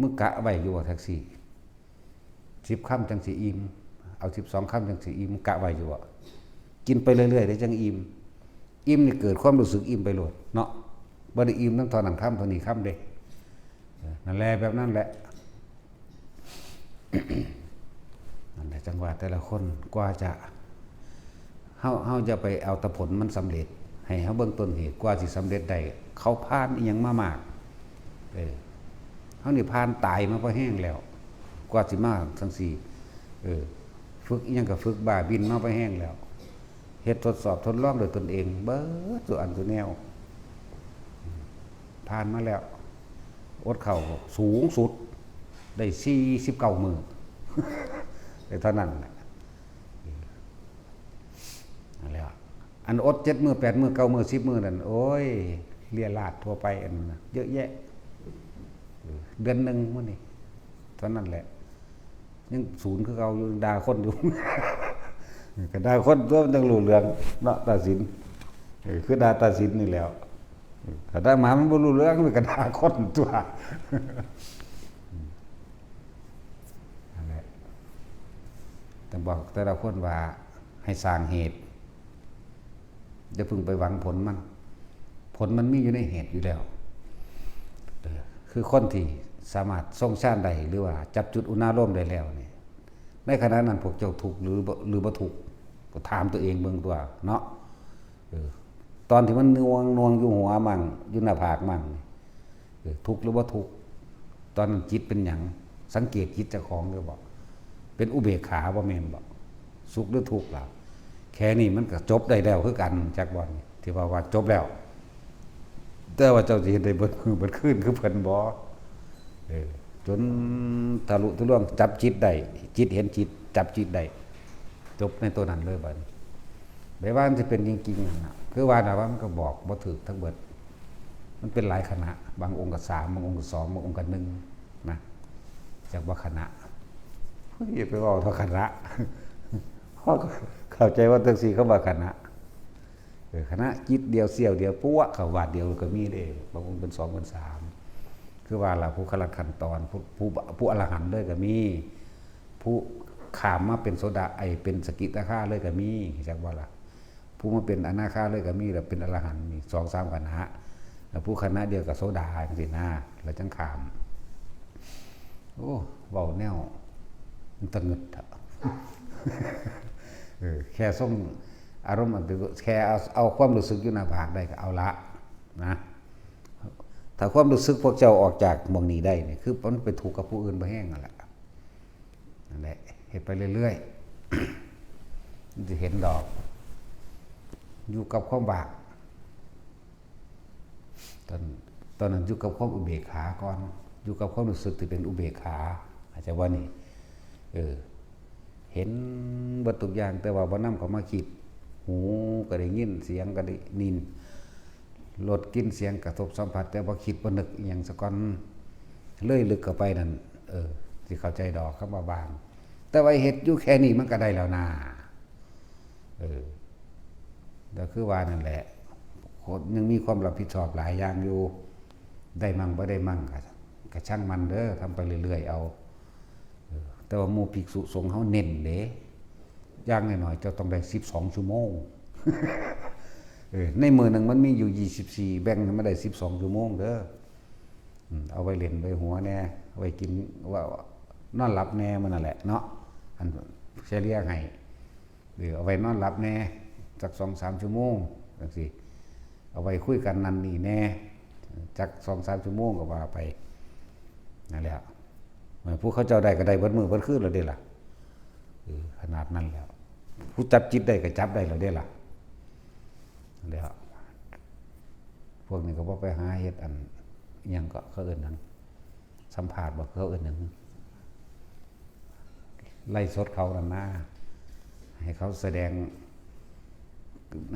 มึงกะไว้อยู่ว่าแท็กซี่10ค่ำจังสิอิ่มเอา12ค่ำจังสิอิ่มกะไว้อยู่ว่ากินไปเรื่อยๆได้จังอิ่มนี่เกิดความรู้สึกอิ่มไปโลดเนาะบ่ได้อิ่มทั้งตอนนั้นค่ำเท่านี้ค่ำเด้นั่นแหละแบบนั้นแหละนั่นแหละจังหวะแต่ละคนกว่าจะเฮาจะไปเอาแต่ผลมันสำเร็จให้เฮาเบิ่งต้นเหตุกว่าสิสำเร็จได้เขาผ่านอีหยังมามากเฮานี่ผ่านตายมาพอแห้งแล้วกว่าสิมาจังซี่ฝึกอีหยังก็ฝึกบ้าบินมาพอแห้งแล้วเฮ็ดทดสอบทดลองโดยตนเองเบิดตัวอันตัวแนวผ่านมาแล้วอดเข้าสูงสุดได้49มื้อได้เท่านั้นแหละนั่นแหละอันอด7มื้อ8มื้อ9มื้อ10มื้อนั่นโอ้ยเลียลาดทั่วไปอันนั้นเยอะแยะเดือนนึงมื้อนี้เท่านั้นแหละยังศูนย์คือเก่าอยู่ด่าคนอยู่ก็ด่าคนตัวมันต้องรู้เรื่องเนาะตัดสินคือด่าตัดสินนี่แล้วถ้าด่าหมามันบ่รู้เรื่องมันก็ด่าคนตัวนั่นแหละต้องบอกแต่ละคนว่าให้สร้างเหตุอย่าเพิ่งไปหวังผลมันมีอยู่ในเหตุอยู่แล้วคือคนที่สามารถทรงฌานได้หรือว่าจับจุดอุณาโลมได้แล้วนี่ในขณะนั้นพวกเจ้าถูกหรือบ่ถูกก็ถามตัวเองเบิ่งตัวเนาะตอนที่มันนวงอยู่หัวมั่งอยู่หน้าผากมั่งทุกข์หรือบ่ทุกข์ตอนนั้นจิตเป็นหยังสังเกตจิตเจ้าของหรือบ่เป็นอุเบกขาบ่แม่นบ่สุขหรือทุกข์ล่ะแค่นี้มันก็จบได้แล้วคือกันจักบ่ที่ว่าจบแล้วแต่ว่าเจ้าสิเฮ็ดได้เบิดมื้อเบิดคืนคือเพิ่นบ่จนทะลุทะลวงจับจิตได้จิตเห็นจิตจับจิตได้จบในตัวนั้นเลยบัดนี้แบบว่ามันสิเป็นจริงๆนั่นน่ะคือว่าน่ะว่ามันก็บอกบ่ถูกทั้งเบิดมันเป็นหลายคณะบางองค์ก็3บางองค์ก็2บางองค์ก็1นะจักว่าคณะอย่าไปเว้าเท่าคณะเพราะเข้าใจว่าจังซี่เขาว่าคณะคณะจิตเดียวเสี้ยวเดียวปั้วเข้าบาทเดียวก็มีเด้บางองค์เป็น2เป็น3คือว่าล่ะผู้ขลักขั้นตอนผู้อรหันต์เลยก็มีผู้ขามมาเป็นโสดาเป็นสกิทาคาเลยก็มีจักว่าล่ะผู้มาเป็นอนาคาเลยก็มีแล้วเป็นอรหันต์นี่2-3คณะแล้วผู้คณะเดียวกับโสดาจังซี่นะแล้วจังขามโอ้เว้าแนวมันตะงึดแค่ส่งอารมณ์มันแค่เอาความรู้สึกอยู่หน้าผากได้ก็เอาละนะถ้าความรู้สึกพวกเจ้าออกจากหม่องนี้ได้นี่คือมันไปถูกกับผู้อื่นบ่แห้งนั่นแหละนั่นแหละเฮ็ดไปเรื่อยๆมันจะเห็นดอก อยู่กับความว่างตอนตอนนั้นอยู่กับความอุเบกขาก่อนอยู่กับความรู้สึกที่เป็นอุเบกขาอาจจะว่านี่เห็นวัตถุอย่างแต่ว่าบ่นำเข้ามาคิดหูก็ได้ยินเสียงก็ได้นินรสกินเสียงกระทบสัมผัสแต่บ่คิดบ่นึกอีหยังซะก่อนเลยลึกเข้าไปนั่นสิเข้าใจดอกคำว่าบางแต่ว่าเฮ็ดอยู่แค่นี้มันก็ได้แล้วนะก็คือว่านั่นแหละคนยังมีความรับผิดชอบหลายอย่างอยู่ได้มั่งบ่ได้มั่งก็ช่างมันเด้อทำไปเรื่อยๆเอาแต่ว่าหมู่ภิกษุสงฆ์เฮาเน้นเด้อย่างน้อยๆเจ้าต้องได้12ชั่วโมงในมื้อนึงมันมีอยู่24แบ่งให้มันได้12ชั่วโมงเด้อเอาไว้เล่นไว้หัวแน่เอาไว้กินว่านอนหลับแน่มันนั่นแหละเนาะอันเฉลี่ยให้เอาไว้นอนหลับแน่สัก 2-3 ชั่วโมงจังซี่เอาไว้คุยกันนั่นนี่แน่จัก 2-3 ชั่วโมงก็ว่าไปนั่นแหละผู้เขาเจ้าได้ก็ได้เบิดมื้อเบิดคืนแล้วเด้ล่ะขนาดนั้นแล้วผู้จับจิตได้ก็จับได้แล้วเด้ล่ะแล้วพวกนี้ก็บ่ไปหาเฮ็ดอันอิหยังก็เขาเอิ้นนั้นสัมภาษณ์บ่เขาเอิ้นหยังไล่สดเขานั่นนะให้เขาแสดง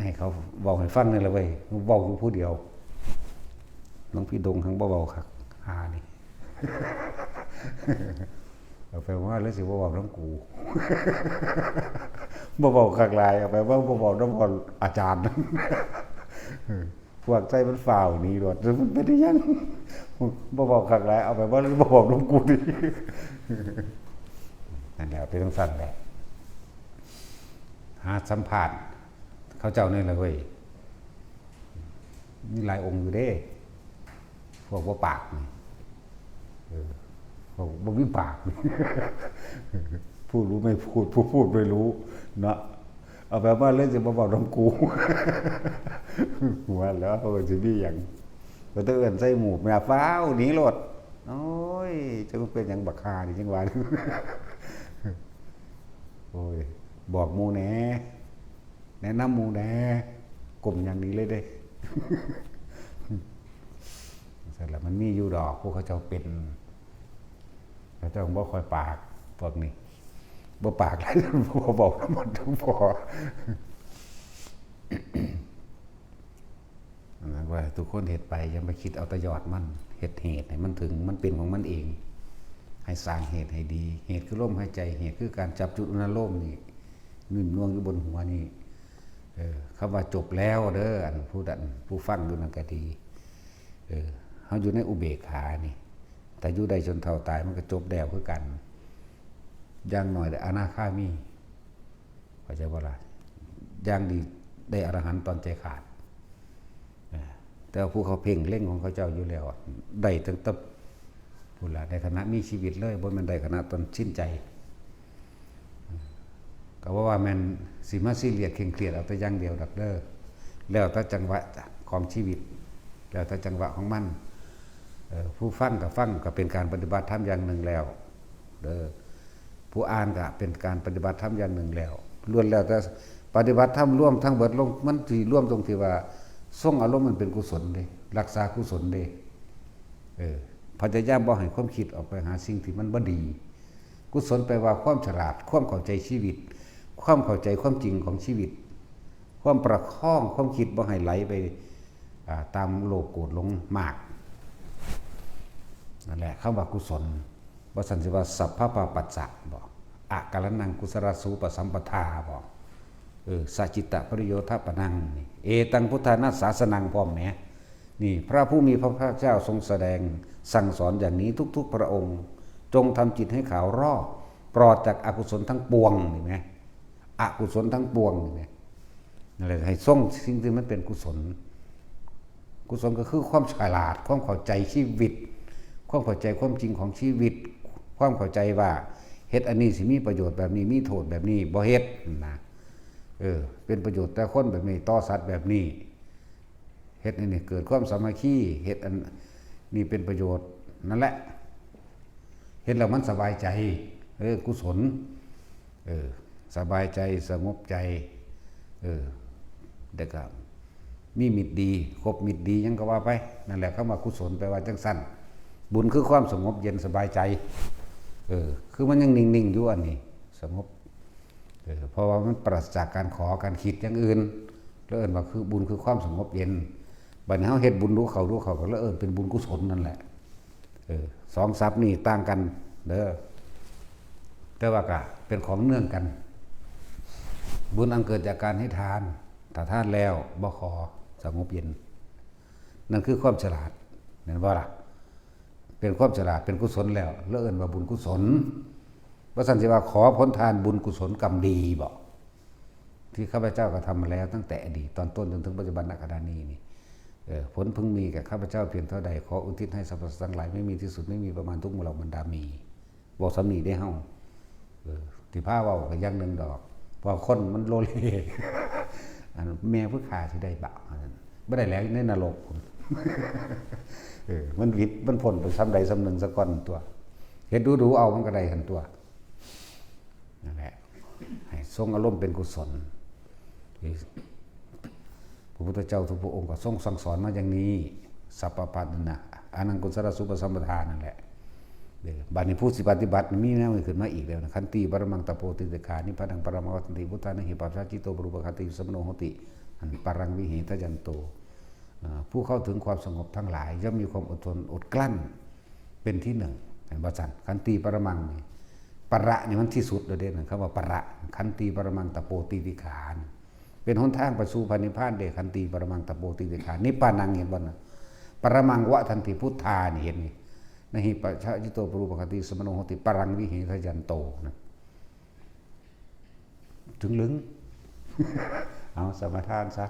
ให้เขาเว้าให้ฟังนี่แหละเว้ยเว้าอยู่ผู้เดียวหลวงพี่ดงทั้งบ่เว้าคักหานี่เอาไปว่าแล้วสิบ่เว้านำกูบ่เว้าคักหลายเอาไปว่าบ่เว้านำอาจารย์พวกใจมันฝ่าวหนีรถมันเป็นได้ยังบ่เว้าคักหลายเอาไปว่าบ่เว้านำกูดินั่นแหละเป็นจังซั่นแหละหาสัมภาษณ์เขาเจ้านี่แหละเว้ยมีหลายองค์อยู่เด้พวกบ่ปากนี่พวกบ่มีปากพูดรู้ไม่พูดพูดไม่รู้เนาะเอาแบบว่าเล่นสิบ่เว้านำกูหัวแล้วสิมีหยังก็ต้องเอิ้นใส่หมู่แม่ฟ้าวหนีรถโอ้ยจะเป็นหยังบักคานี่จังว่าโอ้ยบอกหมู่แหน่แนะนำหมู่แหน่กลุ่มอย่างนี้เลยเด้เสร็จแล้วมันมีอยู่ดอกพวกเขาเจ้าเป็นเขาเจ้าบ่ค่อยปากพวกนี้บ่ปากหลายบ่บอกทั้งหมดทั้งพอนั่นว่าทุกคนเฮ็ดไปอย่าไปคิดเอาแต่ยอดมันเฮ็ดเหตุให้มันถึงมันเป็นของมันเองให้สร้างเหตุให้ดีเหตุคือลมหายใจเหตุคือการจับจุดอุณหภูมินี่นิ่มนวลอยู่บนหัวนี่คำว่าจบแล้วเด้ออันผู้ฟังดูนั่นก็ดีเฮาอยู่ในอุเบกขานี่แต่อยู่ได้จนเฒ่าตายมันก็จบแล้วคือกันอย่างน้อยได้อนาคามีเข้าใจบ่ล่ะอย่างดีได้อรหันต์ตอนใจขาดแต่ผู้เขาเพ่งเล่งของเขาเจ้าอยู่แล้วได้ตั้งแต่พูดละในขณะมีชีวิตเลยบ่แม่นได้ขณะตอนสิ้นใจก็ว่าแม่นสิมาซีเรียสเคร่งเครียดเอาแต่อย่างเดียวดอกเด้อแล้วแต่จังหวะของชีวิตแล้วแต่จังหวะของมันผู้ฟังก็ฟังก็เป็นการปฏิบัติธรรมอย่างหนึ่งแล้วเด้อผู้อ่านก็เป็นการปฏิบัติธรรมอย่างหนึ่งแล้วล้วนแล้วแต่ปฏิบัติธรรมร่วมทั้งเบิดลงมันสิร่วมตรงที่ว่าทรงอารมณ์มันเป็นกุศลเด้รักษากุศลเด้พยายามบ่ให้ความคิดออกไปหาสิ่งที่มันบ่ดีกุศลแปลว่าความฉลาดความเข้าใจชีวิตความเข้าใจความจริงของชีวิตความประคองความคิดบ่ให้ไหลไปตามโลภโกรธหลงมากนั่นแหละคำว่ากุศลว่าสันสิว่าสัพพะปะปัสสะบ่อะกะละนังกุศลสูปสัมปทาบ่สัจจิตะปริโยทปนังนี่เอตังพุทธานาศาสนังพร้อมแหมนี่พระผู้มีพระภาคเจ้าทรงแสดงสั่งสอนอย่างนี้ทุกๆพระองค์จงทำจิตให้ขาวรอบปลอดจากอกุศลทั้งปวงเห็นไหมอกุศลทั้งปวงเห็นไหมนั่นแหละให้ส่งสิ่งที่มันเป็นกุศลกุศลก็คือความฉลาดความเข้าใจชีวิตความเข้าใจความจริงของชีวิตความเข้าใจว่าเฮ็ดอันนี้สิมีประโยชน์แบบนี้มีโทษแบบนี้บ่เฮ็ดนะเป็นประโยชน์แต่คนแบบนี้ต่อสัตว์แบบนี้เฮ็ดนี่เกิดความสามัคคีเฮ็ดอันนี่เป็นประโยชน์นั่นแหละเฮ็ดแล้วมันสบายใจกุศลสบายใจสงบใจ เด็กมีมิตรดีคบมิตรดียังก็ว่าไปนั่นแหละเขามากุศลแปลว่าจังสั้นบุญคือความสงบเย็นสบายใจคือมันยังนิ่งๆอยู่อันนี้สงบเพราะว่ามันปราศจากการขอการคิดอย่างอื่นแล้วว่าคือบุญคือความสงบเย็นบัดนี้เฮาเฮ็ดบุญรู้เขาก็แล้วเป็นบุญกุศลนั่นแหละสองทรัพย์นี่ต่างกันเด้อแต่ว่าก็เป็นของเนื่องกันบุญอันเกิดจากการให้ทานถ้าทานแล้วบ่ขอสงบเย็นนั่นคือความฉลาดเห็นบ่ล่ะเป็นความฉลาดเป็นกุศลแล้วว่าบุญกุศลว่าสันสิว่าขอผลทานบุญกุศลกรรมดีบ่ที่ข้าพเจ้าก็ทำมาแล้วตั้งแต่อดีตตอนต้นจนถึงปัจจุบันณขณะนี้นี่ผลพึงมีแก่ข้าพเจ้าเพียงเท่าใดขออุทิศให้สรรพสัตว์ทั้งหลายไม่มีที่สุดไม่มีประมาณทุกหมู่เหล่าบรรดามีบอกสำนีได้เฮาที่พาเว้าก็อย่างนึงดอกเพราะคนมันโลเลอันแม่ผู้ฆ่าสิได้บาปบ่ได้แล้วในนรกพุ่นมันวิตมันพ้นไปซ้ำใดซ้ำหนึ่งสักก้อนตัวเฮ็ดดูเอามันก็ได้หันตัวนั่นแหละให้ทรงอารมณ์เป็นกุศลพระพุทธเจ้าทุกพระองค์ก็ทรงสั่งสอนมาอย่างนี้สัพพปัตนะอนังกุศลสุปสัมปทานนั่นแหละบัดนี้ผู้สิปฏิบัติมีแนวขึ้นมาอีกแล้วนะขันติปรมังตโปติติกานิพพานังปรมังวัตติพุทธานิหิปัสสะจิตโตปรุปคติสมโนโหติอันปรังวิเหตยันโตผู้เข้าถึงความสงบทั้งหลายย่อมมีความอดทนอดกลั้นเป็นที่หนึ่งเห็นบ่จันขันติปรมังนี่ประนี่มันที่สุดเลยเด้นะคำว่าประขันติปรมังตโปติติกาเป็นหนทางไปสู่พระนิพพานเด้ขันติปรมังตโปติติกานิพพานังเห็นบ่นะปรมังวะทันติพุทธานี่เห็นนี่นะหิปัสสะจิตโตปรุปคติสมโนโหติปรังวิเหตยันโตนะถึงลึงเอาสมาทานซะ